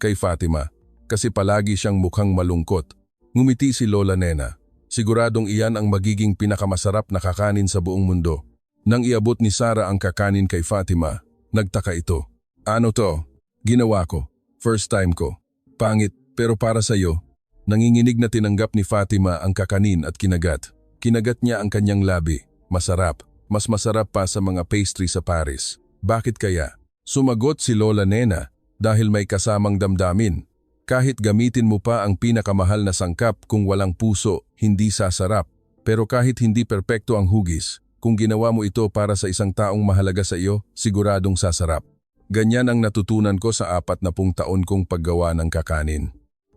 [SPEAKER 1] kay Fatima, kasi palagi siyang mukhang malungkot. Ngumiti si Lola Nena. Siguradong iyan ang magiging pinakamasarap na kakanin sa buong mundo. Nang iabot ni Sarah ang kakanin kay Fatima, nagtaka ito. Ano to? Ginawa ko. First time ko. Pangit, pero para sa iyo. Nanginginig na tinanggap ni Fatima ang kakanin at kinagat. Kinagat niya ang kanyang labi. Masarap. Mas masarap pa sa mga pastry sa Paris. Bakit kaya? Sumagot si Lola Nena. Dahil may kasamang damdamin. Kahit gamitin mo pa ang pinakamahal na sangkap, kung walang puso, hindi sasarap. Pero kahit hindi perpekto ang hugis, kung ginawa mo ito para sa isang taong mahalaga sa iyo, siguradong sasarap. Ganyan ang natutunan ko sa 40 taon kong paggawa ng kakanin.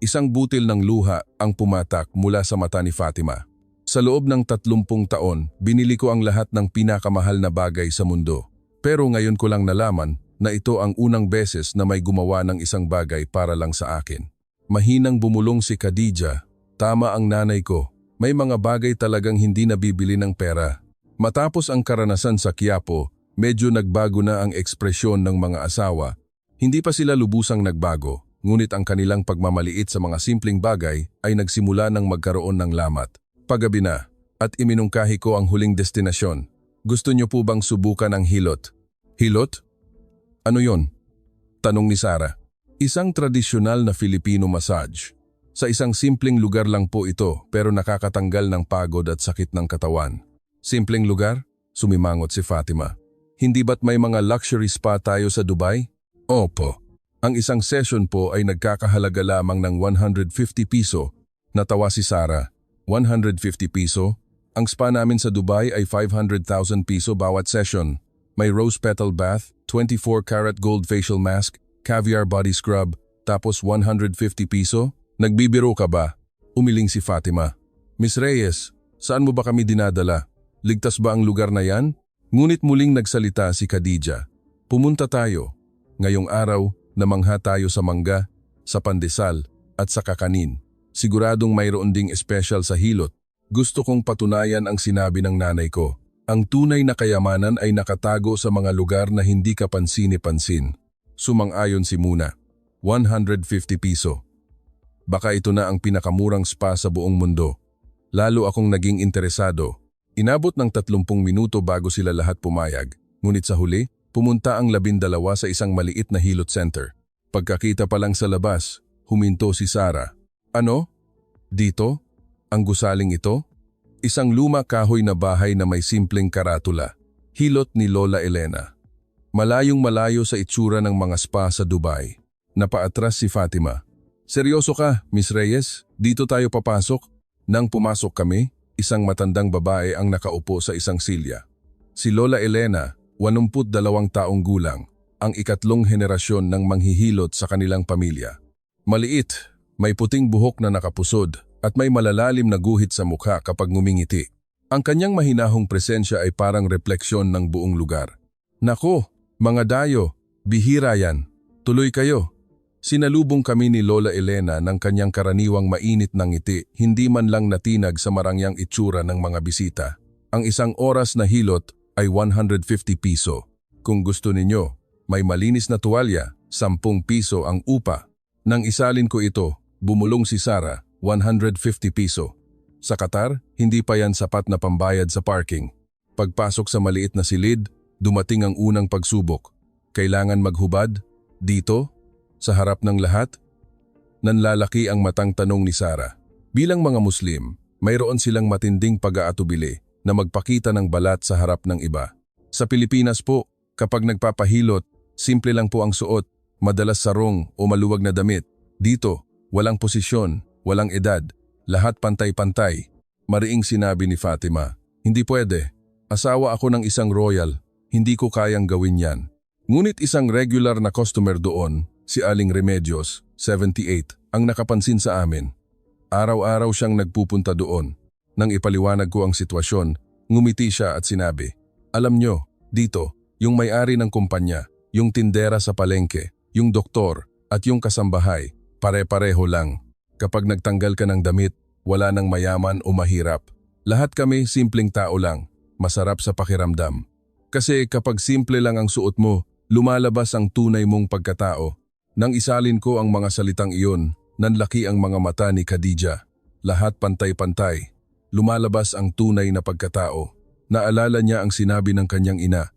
[SPEAKER 1] Isang butil ng luha ang pumatak mula sa mata ni Fatima. Sa loob ng 30 taon, binili ko ang lahat ng pinakamahal na bagay sa mundo. Pero ngayon ko lang nalaman na ito ang unang beses na may gumawa ng isang bagay para lang sa akin. Mahinang bumulong si Khadija. Tama ang nanay ko. May mga bagay talagang hindi nabibili ng pera. Matapos ang karanasan sa Quiapo, medyo nagbago na ang ekspresyon ng mga asawa. Hindi pa sila lubusang nagbago, ngunit ang kanilang pagmamaliit sa mga simpleng bagay ay nagsimula ng magkaroon ng lamat. Paggabi na, at iminungkahi ko ang huling destinasyon. Gusto niyo po bang subukan ang hilot? Hilot? Ano yon? Tanong ni Sarah. Isang tradisyonal na Filipino massage. Sa isang simpleng lugar lang po ito pero nakakatanggal ng pagod at sakit ng katawan. Simpleng lugar? Sumimangot si Fatima. Hindi ba't may mga luxury spa tayo sa Dubai? Opo. Ang isang session po ay nagkakahalaga lamang ng 150 piso. Natawa si Sarah. 150 piso? Ang spa namin sa Dubai ay 500,000 piso bawat session. May rose petal bath, 24 karat gold facial mask, caviar body scrub, tapos 150 piso? Nagbibiro ka ba? Umiling si Fatima. Miss Reyes, saan mo ba kami dinadala? Ligtas ba ang lugar na yan? Ngunit muling nagsalita si Khadija. Pumunta tayo. Ngayong araw, namangha tayo sa mangga, sa pandesal, at sa kakanin. Siguradong mayroon ding espesyal sa hilot. Gusto kong patunayan ang sinabi ng nanay ko. Ang tunay na kayamanan ay nakatago sa mga lugar na hindi ka pansini-pansin. Sumang-ayon si Muna. 150 piso. Baka ito na ang pinakamurang spa sa buong mundo. Lalo akong naging interesado. Inabot ng 30 minuto bago sila lahat pumayag. Ngunit sa huli, pumunta ang 12 sa isang maliit na hilot center. Pagkakita pa lang sa labas, huminto si Sarah. Ano? Dito? Ang gusaling ito? Isang luma kahoy na bahay na may simpleng karatula. Hilot ni Lola Elena. Malayong malayo sa itsura ng mga spa sa Dubai. Napaatras si Fatima. Seryoso ka, Miss Reyes? Dito tayo papasok? Nang pumasok kami, isang matandang babae ang nakaupo sa isang silya. Si Lola Elena, 82 taong gulang, ang ikatlong henerasyon ng manghihilot sa kanilang pamilya. Maliit, may puting buhok na nakapusod at may malalalim na guhit sa mukha kapag ngumingiti. Ang kanyang mahinahong presensya ay parang refleksyon ng buong lugar. Nako, mga dayo, bihira yan. Tuloy kayo. Sinalubong kami ni Lola Elena ng kanyang karaniwang mainit na ngiti, hindi man lang natinag sa marangyang itsura ng mga bisita. Ang isang oras na hilot ay 150 piso. Kung gusto ninyo, may malinis na tuwalya, 10 piso ang upa. Nang isalin ko ito, bumulong si Sarah, 150 piso. Sa Qatar, hindi pa yan sapat na pambayad sa parking. Pagpasok sa maliit na silid, dumating ang unang pagsubok. Kailangan maghubad? Dito? Sa harap ng lahat? Nanlalaki ang matang tanong ni Sarah. Bilang mga Muslim, mayroon silang matinding pag-aatubili na magpakita ng balat sa harap ng iba. Sa Pilipinas po, kapag nagpapahilot, simple lang po ang suot, madalas sarong o maluwag na damit. Dito, walang posisyon, walang edad, lahat pantay-pantay. Mariing sinabi ni Fatima, hindi pwede. Asawa ako ng isang royal, hindi ko kayang gawin yan. Ngunit isang regular na customer doon, si Aling Remedios, 78, ang nakapansin sa amin. Araw-araw siyang nagpupunta doon. Nang ipaliwanag ko ang sitwasyon, ngumiti siya at sinabi, alam nyo, dito, yung may-ari ng kumpanya, yung tindera sa palengke, yung doktor, at yung kasambahay, pare-pareho lang. Kapag nagtanggal ka ng damit, wala nang mayaman o mahirap. Lahat kami simpleng tao lang, masarap sa pakiramdam. Kasi kapag simple lang ang suot mo, lumalabas ang tunay mong pagkatao. Nang isalin ko ang mga salitang iyon, nanlaki ang mga mata ni Khadija. Lahat pantay-pantay. Lumalabas ang tunay na pagkatao. Naalala niya ang sinabi ng kanyang ina.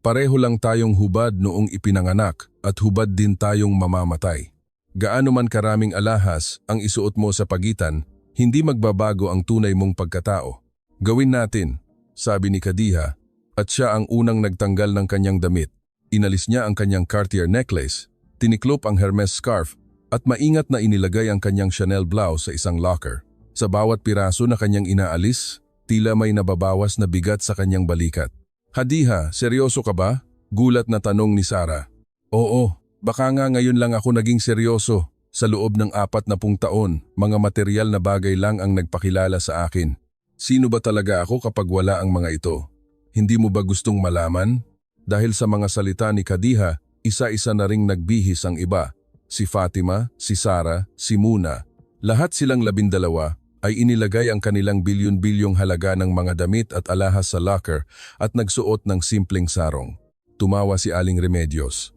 [SPEAKER 1] Pareho lang tayong hubad noong ipinanganak at hubad din tayong mamamatay. Gaano man karaming alahas ang isuot mo sa pagitan, hindi magbabago ang tunay mong pagkatao. Gawin natin, sabi ni Khadija, at siya ang unang nagtanggal ng kanyang damit. Inalis niya ang kanyang Cartier necklace, tiniklop ang Hermes scarf, at maingat na inilagay ang kanyang Chanel blouse sa isang locker. Sa bawat piraso na kanyang inaalis, tila may nababawas na bigat sa kanyang balikat. Khadija, seryoso ka ba? Gulat na tanong ni Sarah. Oo. Baka nga ngayon lang ako naging seryoso. Sa loob ng 40 taon, mga material na bagay lang ang nagpakilala sa akin. Sino ba talaga ako kapag wala ang mga ito? Hindi mo ba gustong malaman? Dahil sa mga salita ni Khadija, isa-isa na ring nagbihis ang iba. Si Fatima, si Sarah, si Muna. Lahat silang 12 ay inilagay ang kanilang bilyon-bilyong halaga ng mga damit at alahas sa locker at nagsuot ng simpleng sarong. Tumawa si Aling Remedios.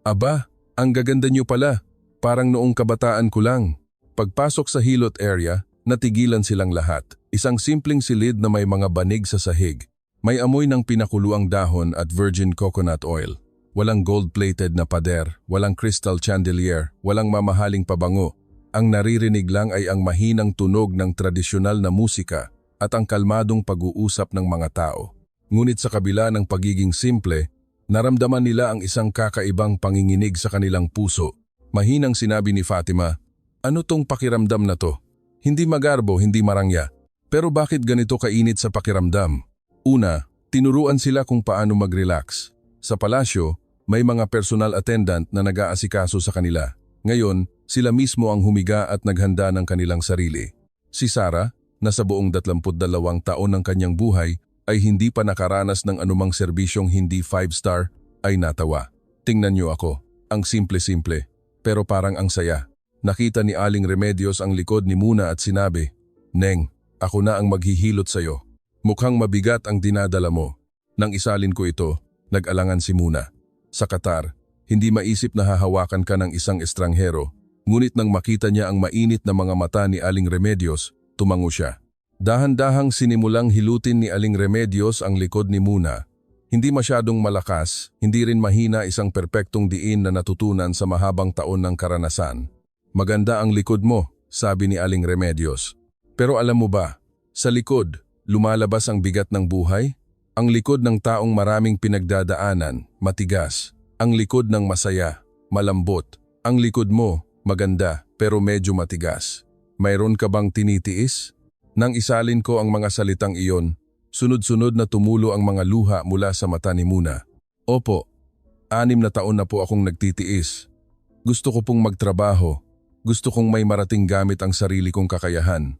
[SPEAKER 1] Aba, ang gaganda niyo pala. Parang noong kabataan ko lang. Pagpasok sa hilot area, natigilan silang lahat. Isang simpleng silid na may mga banig sa sahig. May amoy ng pinakuluang dahon at virgin coconut oil. Walang gold-plated na pader, walang crystal chandelier, walang mamahaling pabango. Ang naririnig lang ay ang mahinang tunog ng tradisyonal na musika at ang kalmadong pag-uusap ng mga tao. Ngunit sa kabila ng pagiging simple, naramdaman nila ang isang kakaibang panginginig sa kanilang puso. Mahinang sinabi ni Fatima, "Ano tong pakiramdam na to? Hindi magarbo, hindi marangya. Pero bakit ganito kainit sa pakiramdam?" Una, tinuruan sila kung paano mag-relax. Sa palasyo, may mga personal attendant na nag-aasikaso sa kanila. Ngayon, sila mismo ang humiga at naghanda ng kanilang sarili. Si Sarah, na sa buong 22 taon ng kanyang buhay, ay hindi pa nakaranas ng anumang serbisyong hindi 5-star, ay natawa. Tingnan niyo ako, ang simple-simple. Pero parang ang saya. Nakita ni Aling Remedios ang likod ni Muna at sinabi, "Neng, ako na ang maghihilot sa'yo. Mukhang mabigat ang dinadala mo." Nang isalin ko ito, nag-alangan si Muna. Sa Qatar, hindi maisip na hahawakan ka ng isang estranghero. Ngunit nang makita niya ang mainit na mga mata ni Aling Remedios, tumango siya. Dahan-dahang sinimulang hilutin ni Aling Remedios ang likod ni Muna. Hindi masyadong malakas, hindi rin mahina, isang perpektong diin na natutunan sa mahabang taon ng karanasan. "Maganda ang likod mo," sabi ni Aling Remedios. "Pero alam mo ba, sa likod, lumalabas ang bigat ng buhay? Ang likod ng taong maraming pinagdadaanan, matigas. Ang likod ng masaya, malambot. Ang likod mo, maganda, pero medyo matigas. Mayroon ka bang tinitiis?" Nang isalin ko ang mga salitang iyon, sunod-sunod na tumulo ang mga luha mula sa mata ni Muna. "Opo, 6 na taon na po akong nagtitiis. Gusto ko pong magtrabaho. Gusto kong may marating gamit ang sarili kong kakayahan.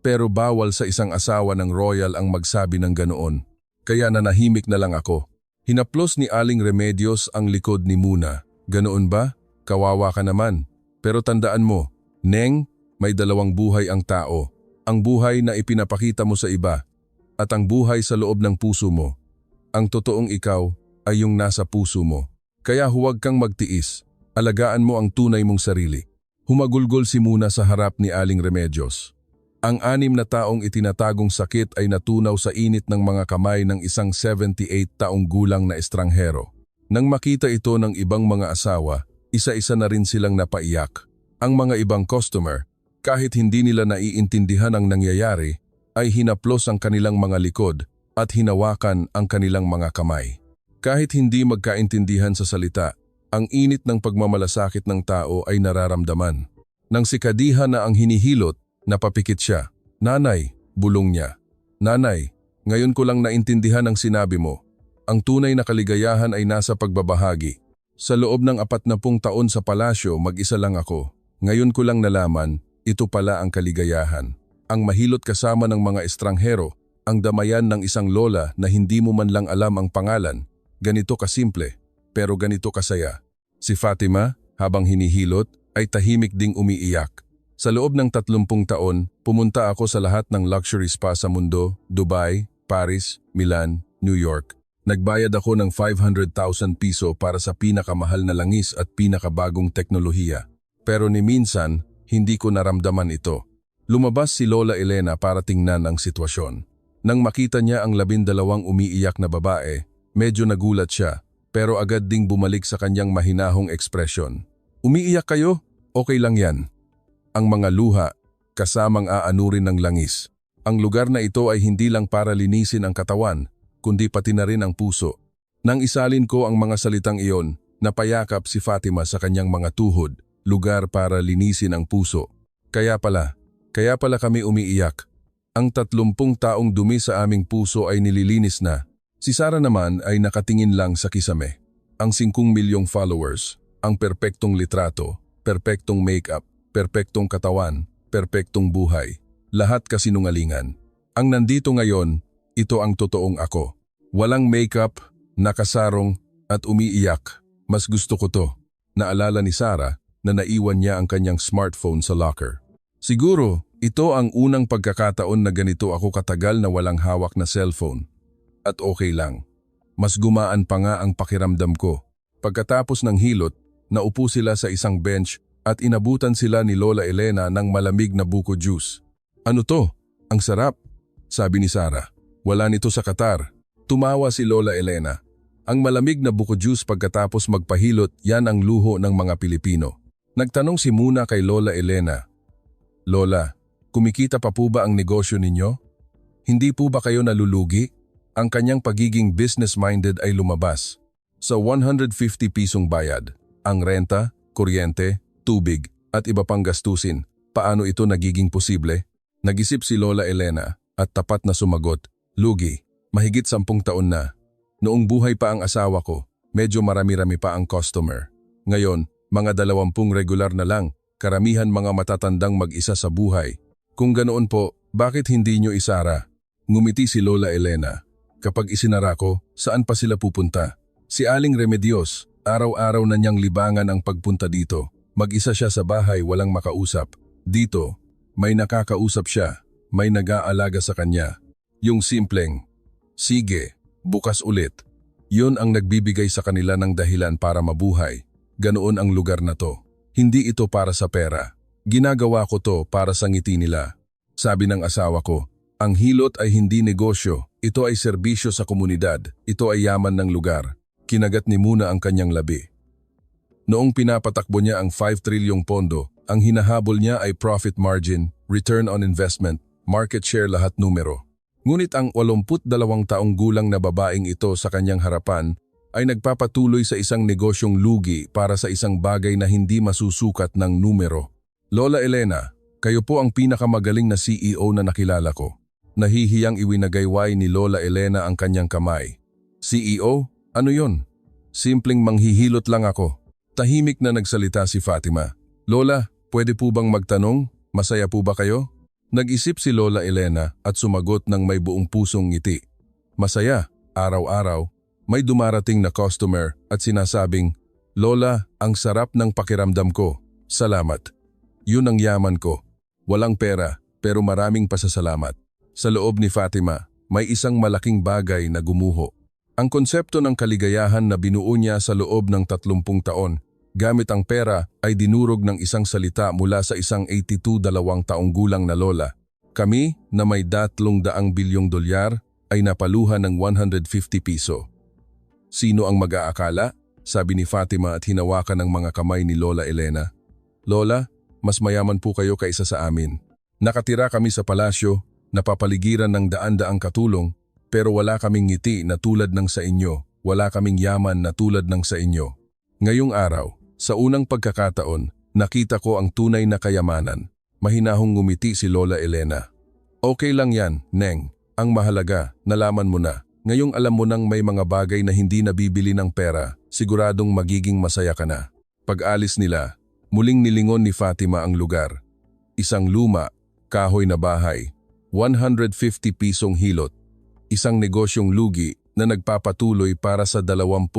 [SPEAKER 1] Pero bawal sa isang asawa ng royal ang magsabi ng ganoon. Kaya nanahimik na lang ako." Hinaplos ni Aling Remedios ang likod ni Muna. "Ganoon ba? Kawawa ka naman. Pero tandaan mo, Neng, may 2 buhay ang tao. Ang buhay na ipinapakita mo sa iba at ang buhay sa loob ng puso mo. Ang totoong ikaw ay yung nasa puso mo. Kaya huwag kang magtiis. Alagaan mo ang tunay mong sarili." Humagulgol si Muna sa harap ni Aling Remedios. Ang 6 na taong itinatagong sakit ay natunaw sa init ng mga kamay ng isang 78 taong gulang na estranghero. Nang makita ito ng ibang mga asawa, isa-isa na rin silang napaiyak. Ang mga ibang customer, kahit hindi nila naiintindihan ang nangyayari, ay hinaplos ang kanilang mga likod at hinawakan ang kanilang mga kamay. Kahit hindi magkaintindihan sa salita, ang init ng pagmamalasakit ng tao ay nararamdaman. Nang si Khadija na ang hinihilot, napapikit siya. "Nanay," bulong niya. "Nanay, ngayon ko lang naintindihan ang sinabi mo. Ang tunay na kaligayahan ay nasa pagbabahagi. Sa loob ng 40 taon sa palasyo, mag-isa lang ako. Ngayon ko lang nalaman, ito pala ang kaligayahan. Ang mahilot kasama ng mga estranghero, ang damayan ng isang lola na hindi mo man lang alam ang pangalan. Ganito kasimple, pero ganito kasaya." Si Fatima, habang hinihilot, ay tahimik ding umiiyak. Sa loob ng 30 taon, pumunta ako sa lahat ng luxury spa sa mundo, Dubai, Paris, Milan, New York. Nagbayad ako ng 500,000 piso para sa pinakamahal na langis at pinakabagong teknolohiya. Pero ni minsan, hindi ko naramdaman ito. Lumabas si Lola Elena para tingnan ang sitwasyon. Nang makita niya ang 12 umiiyak na babae, medyo nagulat siya, pero agad ding bumalik sa kanyang mahinahong ekspresyon. "Umiiyak kayo? Okay lang yan." Ang mga luha, kasamang aanurin ng langis. Ang lugar na ito ay hindi lang para linisin ang katawan, kundi pati na rin ang puso. Nang isalin ko ang mga salitang iyon, napayakap si Fatima sa kanyang mga tuhod, lugar para linisin ang puso. Kaya pala kami umiiyak. Ang 30 taong dumi sa aming puso ay nililinis na. Si Sarah naman ay nakatingin lang sa kisame. Ang 5 milyong followers, ang perpektong litrato, perpektong makeup, perpektong katawan, perpektong buhay. Lahat kasinungalingan. Ang nandito ngayon, ito ang totoong ako. Walang makeup, nakasarong, at umiiyak. Mas gusto ko to. Naalala ni Sarah na naiwan niya ang kanyang smartphone sa locker. Siguro, ito ang unang pagkakataon na ganito ako katagal na walang hawak na cellphone. At okay lang. Mas gumaan pa nga ang pakiramdam ko. Pagkatapos ng hilot, naupo sila sa isang bench at inabutan sila ni Lola Elena ng malamig na buko juice. Ano to? Ang sarap, sabi ni Sarah. Wala nito sa Qatar. Tumawa si Lola Elena. Ang malamig na buko juice pagkatapos magpahilot, yan ang luho ng mga Pilipino. Nagtanong si Muna kay Lola Elena, Lola, kumikita pa po ba ang negosyo ninyo? Hindi po ba kayo nalulugi? Ang kanyang pagiging business-minded ay lumabas. Sa 150 pisong bayad, ang renta, kuryente, tubig, at iba pang gastusin, paano ito nagiging posible? Nag-isip si Lola Elena at tapat na sumagot, lugi, mahigit 10 taon na. Noong buhay pa ang asawa ko, medyo marami-rami pa ang customer. Ngayon, mga 20 regular na lang, karamihan mga matatandang mag-isa sa buhay. Kung ganoon po, bakit hindi nyo isara? Ngumiti si Lola Elena. Kapag isinara ko, saan pa sila pupunta? Si Aling Remedios, araw-araw na niyang libangan ang pagpunta dito. Mag-isa siya sa bahay, walang makausap. Dito, may nakakausap siya, may nag-aalaga sa kanya. Yung simpleng, sige, bukas ulit. Yun ang nagbibigay sa kanila ng dahilan para mabuhay. Ganoon ang lugar na to. Hindi ito para sa pera. Ginagawa ko to para sa ngiti nila. Sabi ng asawa ko, ang hilot ay hindi negosyo. Ito ay serbisyo sa komunidad. Ito ay yaman ng lugar. Kinagat ni Muna ang kanyang labi. Noong pinapatakbo niya ang 5 trilyong pondo, ang hinahabol niya ay profit margin, return on investment, market share lahat numero. Ngunit ang 82 taong gulang na babaeng ito sa kanyang harapan ay nagpapatuloy sa isang negosyong lugi para sa isang bagay na hindi masusukat ng numero. Lola Elena, kayo po ang pinakamagaling na CEO na nakilala ko. Nahihiyang iwinagayway ni Lola Elena ang kanyang kamay. CEO? Ano yon? Simpleng manghihilot lang ako. Tahimik na nagsalita si Fatima. Lola, pwede po bang magtanong? Masaya po ba kayo? Nag-isip si Lola Elena at sumagot ng may buong pusong ngiti. Masaya, araw-araw, may dumarating na customer at sinasabing, Lola, ang sarap ng pakiramdam ko. Salamat. Yun ang yaman ko. Walang pera, pero maraming pasasalamat. Sa loob ni Fatima, may isang malaking bagay na gumuho. Ang konsepto ng kaligayahan na binuo niya sa loob ng 30 taon, gamit ang pera ay dinurog ng isang salita mula sa isang 82 taong gulang na lola. Kami na may 300 bilyong dolyar ay napaluhan ng 150 piso. Sino ang mag-aakala? Sabi ni Fatima at hinawakan ng mga kamay ni Lola Elena. Lola, mas mayaman po kayo kaysa sa amin. Nakatira kami sa palasyo, napapaligiran ng daan-daang katulong, pero wala kaming ngiti na tulad ng sa inyo, wala kaming yaman na tulad ng sa inyo. Ngayong araw, sa unang pagkakataon, nakita ko ang tunay na kayamanan. Mahinahong ngumiti si Lola Elena. Okay lang yan, Neng. Ang mahalaga, nalaman mo na. Ngayong alam mo nang may mga bagay na hindi nabibili ng pera, siguradong magiging masaya ka na. Pag-alis nila, muling nilingon ni Fatima ang lugar. Isang luma, kahoy na bahay, 150 pisong hilot. Isang negosyong lugi na nagpapatuloy para sa 20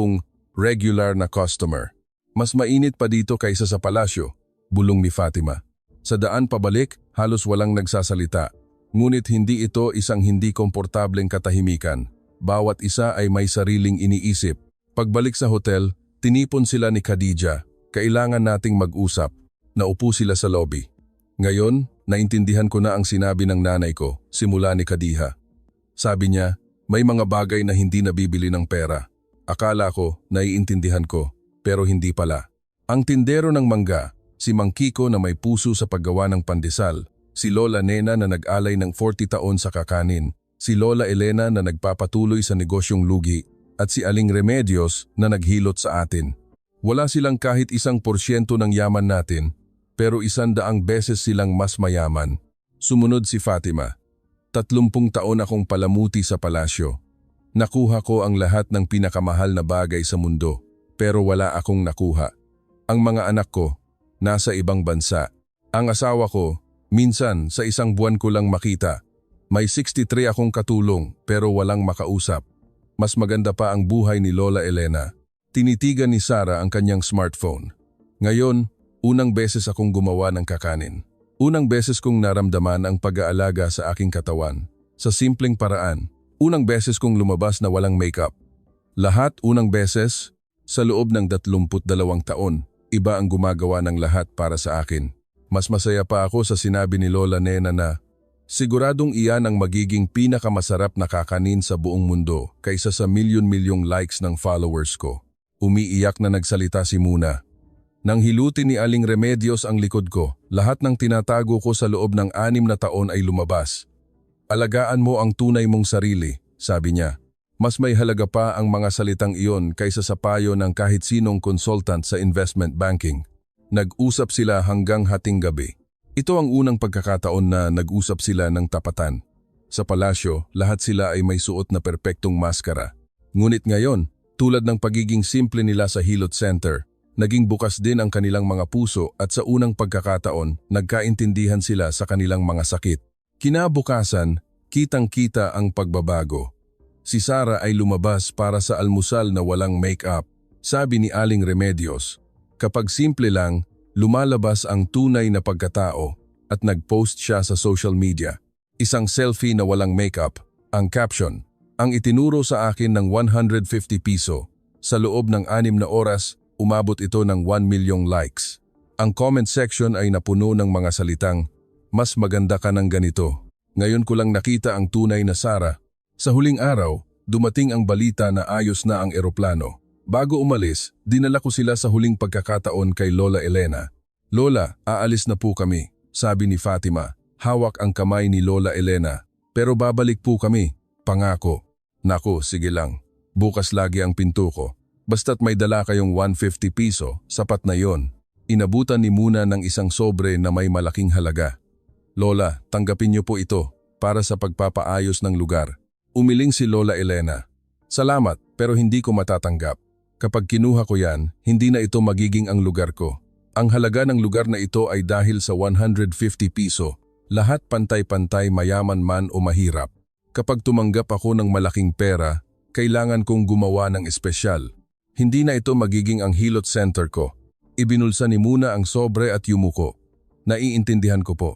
[SPEAKER 1] regular na customer. Mas mainit pa dito kaysa sa palasyo, bulong ni Fatima. Sa daan pabalik, halos walang nagsasalita. Ngunit hindi ito isang hindi komportableng katahimikan. Bawat isa ay may sariling iniisip. Pagbalik sa hotel, tinipon sila ni Khadija. Kailangan nating mag-usap. Naupo sila sa lobby. Ngayon, naintindihan ko na ang sinabi ng nanay ko, simula ni Khadija. Sabi niya, may mga bagay na hindi nabibili ng pera. Akala ko, naiintindihan ko, pero hindi pala. Ang tindero ng mangga, si Mang Kiko na may puso sa paggawa ng pandesal, si Lola Nena na nag-alay ng 40 taon sa kakanin, si Lola Elena na nagpapatuloy sa negosyong lugi, at si Aling Remedios na naghilot sa atin. Wala silang kahit 1% ng yaman natin, pero 100 beses silang mas mayaman. Sumunod si Fatima. 30 taon akong palamuti sa palasyo. Nakuha ko ang lahat ng pinakamahal na bagay sa mundo, pero wala akong nakuha. Ang mga anak ko, nasa ibang bansa. Ang asawa ko, minsan sa isang buwan ko lang makita. May 63 akong katulong pero walang makausap. Mas maganda pa ang buhay ni Lola Elena. Tinitigan ni Sarah ang kanyang smartphone. Ngayon, unang beses akong gumawa ng kakanin. Unang beses kong naramdaman ang pag-aalaga sa aking katawan. Sa simpleng paraan. Unang beses kong lumabas na walang makeup. Lahat unang beses, sa loob ng 32 taon, iba ang gumagawa ng lahat para sa akin. Mas masaya pa ako sa sinabi ni Lola Nena na, siguradong iyan ang magiging pinakamasarap na kakanin sa buong mundo kaysa sa milyon-milyong likes ng followers ko. Umiiyak na nagsalita si Muna. Nang hilutin ni Aling Remedios ang likod ko, lahat ng tinatago ko sa loob ng 6 na taon ay lumabas. Alagaan mo ang tunay mong sarili, sabi niya. Mas may halaga pa ang mga salitang iyon kaysa sa payo ng kahit sinong consultant sa investment banking. Nag-usap sila hanggang hating gabi. Ito ang unang pagkakataon na nag-usap sila ng tapatan. Sa palasyo, lahat sila ay may suot na perpektong maskara. Ngunit ngayon, tulad ng pagiging simple nila sa Hilot Center, naging bukas din ang kanilang mga puso at sa unang pagkakataon, nagkaintindihan sila sa kanilang mga sakit. Kinabukasan, kitang-kita ang pagbabago. Si Sarah ay lumabas para sa almusal na walang make-up. Sabi ni Aling Remedios, kapag simple lang, lumalabas ang tunay na pagkatao at nag-post siya sa social media. Isang selfie na walang make-up, ang caption, ang itinuro sa akin ng 150 piso. Sa loob ng 6 na oras, umabot ito ng 1 milyong likes. Ang comment section ay napuno ng mga salitang, mas maganda ka ng ganito. Ngayon ko lang nakita ang tunay na Sarah. Sa huling araw, dumating ang balita na ayos na ang eroplano. Bago umalis, dinala ko sila sa huling pagkakataon kay Lola Elena. Lola, aalis na po kami, sabi ni Fatima. Hawak ang kamay ni Lola Elena. Pero babalik po kami, pangako. Naku, sige lang. Bukas lagi ang pinto ko. Basta't may dala kayong 150 piso, sapat na yon. Inabutan ni Muna ng isang sobre na may malaking halaga. Lola, tanggapin niyo po ito para sa pagpapaayos ng lugar. Umiling si Lola Elena. Salamat, pero hindi ko matatanggap. Kapag kinuha ko yan, hindi na ito magiging ang lugar ko. Ang halaga ng lugar na ito ay dahil sa 150 piso. Lahat pantay-pantay mayaman man o mahirap. Kapag tumanggap ako ng malaking pera, kailangan kong gumawa ng espesyal. Hindi na ito magiging ang Hilot Center ko. Ibinulsa ni Muna ang sobre at yumuko. Naiintindihan ko po.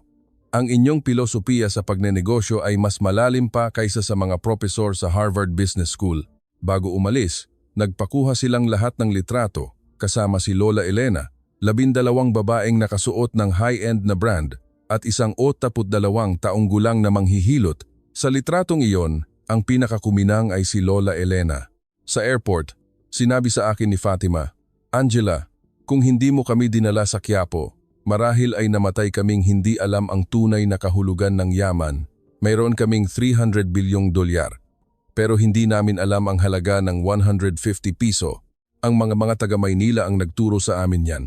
[SPEAKER 1] Ang inyong pilosopiya sa pagnenegosyo ay mas malalim pa kaysa sa mga propesor sa Harvard Business School. Bago umalis, nagpakuha silang lahat ng litrato, kasama si Lola Elena, 12 babaeng nakasuot ng high-end na brand at isang 82 taong gulang na manghihilot. Sa litratong iyon, ang pinakakuminang ay si Lola Elena. Sa airport, sinabi sa akin ni Fatima, Angela, kung hindi mo kami dinala sa Quiapo, marahil ay namatay kaming hindi alam ang tunay na kahulugan ng yaman. Mayroon kaming 300 bilyong dolyar. Pero hindi namin alam ang halaga ng 150 piso. Ang mga taga-Maynila ang nagturo sa amin yan.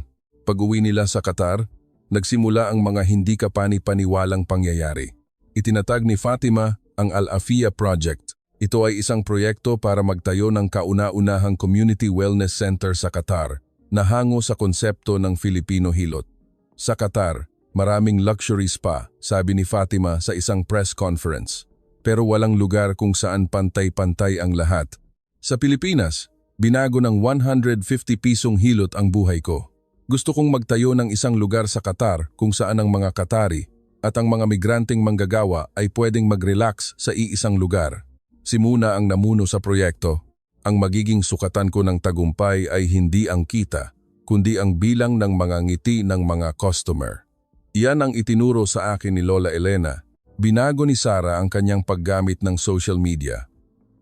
[SPEAKER 1] Pag-uwi nila sa Qatar, nagsimula ang mga hindi kapani-paniwalang pangyayari. Itinatag ni Fatima ang Al-Afia Project. Ito ay isang proyekto para magtayo ng kauna-unahang community wellness center sa Qatar na hango sa konsepto ng Filipino Hilot. Sa Qatar, maraming luxury spa, sabi ni Fatima sa isang press conference. Pero walang lugar kung saan pantay-pantay ang lahat. Sa Pilipinas, binago ng 150 pisong hilot ang buhay ko. Gusto kong magtayo ng isang lugar sa Qatar kung saan ang mga Qatari at ang mga migranteng manggagawa ay pwedeng mag-relax sa iisang lugar. Si Muna ang namuno sa proyekto. Ang magiging sukatan ko ng tagumpay ay hindi ang kita, kundi ang bilang ng mga ngiti ng mga customer. Iyan ang itinuro sa akin ni Lola Elena. Binago ni Sarah ang kanyang paggamit ng social media.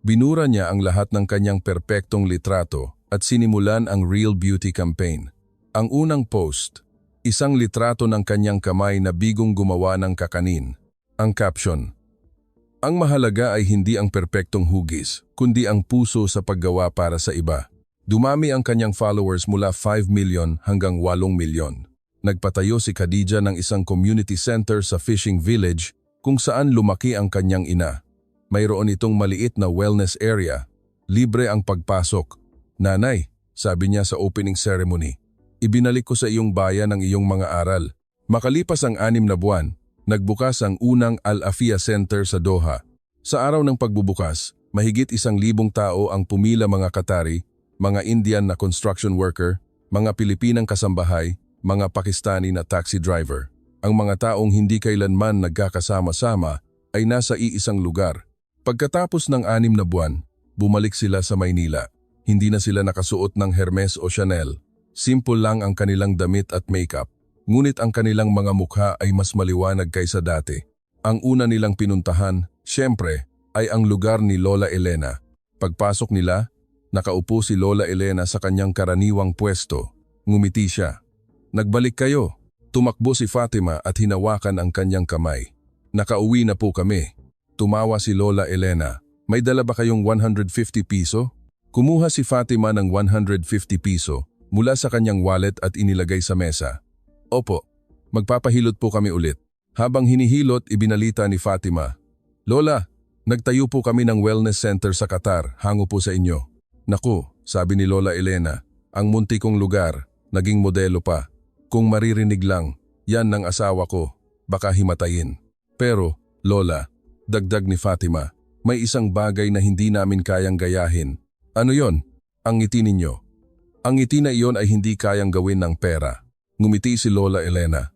[SPEAKER 1] Binura niya ang lahat ng kanyang perpektong litrato at sinimulan ang Real Beauty Campaign. Ang unang post, isang litrato ng kanyang kamay na bigong gumawa ng kakanin. Ang caption, ang mahalaga ay hindi ang perpektong hugis, kundi ang puso sa paggawa para sa iba. Dumami ang kanyang followers mula 5 million hanggang 8 milyon. Nagpatayo si Khadija ng isang community center sa fishing village kung saan lumaki ang kanyang ina. Mayroon itong maliit na wellness area. Libre ang pagpasok. Nanay, sabi niya sa opening ceremony, Ibinalik ko sa iyong bayan ang iyong mga aral. Makalipas ang 6 na buwan, nagbukas ang unang Al-Afia Center sa Doha. Sa araw ng pagbubukas, mahigit 1,000 tao ang pumila, mga Qatari, mga Indian na construction worker, mga Pilipinang kasambahay, mga Pakistani na taxi driver. Ang mga taong hindi kailanman nagkakasama-sama ay nasa iisang lugar. Pagkatapos ng 6 na buwan, bumalik sila sa Maynila. Hindi na sila nakasuot ng Hermes o Chanel. Simple lang ang kanilang damit at makeup. Ngunit ang kanilang mga mukha ay mas maliwanag kaysa dati. Ang una nilang pinuntahan, siyempre, ay ang lugar ni Lola Elena. Pagpasok nila, nakaupo si Lola Elena sa kanyang karaniwang pwesto. Ngumiti siya. "Nagbalik kayo." Tumakbo si Fatima at hinawakan ang kanyang kamay. "Nakauwi na po kami." Tumawa si Lola Elena. "May dala ba kayong 150 piso? Kumuha si Fatima ng 150 piso mula sa kanyang wallet at inilagay sa mesa. "Opo, magpapahilot po kami ulit." Habang hinihilot, ibinalita ni Fatima, "Lola, nagtayo po kami ng wellness center sa Qatar, hango po sa inyo." "Naku," sabi ni Lola Elena, "ang munti kong lugar, naging modelo pa. Kung maririnig lang, yan ng asawa ko, baka himatayin." "Pero, Lola," dagdag ni Fatima, "may isang bagay na hindi namin kayang gayahin." "Ano yon?" "Ang ngiti ninyo." "Ang ngiti na iyon ay hindi kayang gawin ng pera." Ngumiti si Lola Elena.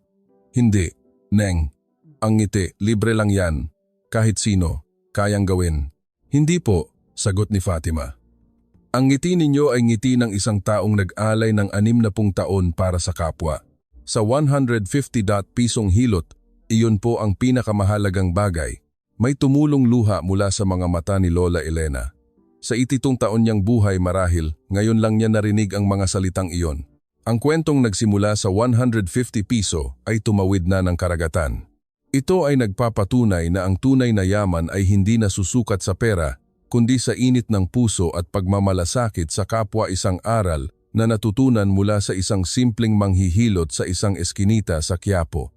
[SPEAKER 1] "Hindi, Neng. Ang ngiti, libre lang yan. Kahit sino, kayang gawin." "Hindi po," sagot ni Fatima. "Ang ngiti ninyo ay ngiti ng isang taong nag-alay ng 60 taon para sa kapwa. Sa 150 pisong hilot, iyon po ang pinakamahalagang bagay." May tumulong luha mula sa mga mata ni Lola Elena. Sa 70 taon niyang buhay marahil, ngayon lang niya narinig ang mga salitang iyon. Ang kwentong nagsimula sa 150 piso ay tumawid na ng karagatan. Ito ay nagpapatunay na ang tunay na yaman ay hindi nasusukat sa pera, kundi sa init ng puso at pagmamalasakit sa kapwa, isang aral na natutunan mula sa isang simpleng manghihilot sa isang eskinita sa Quiapo.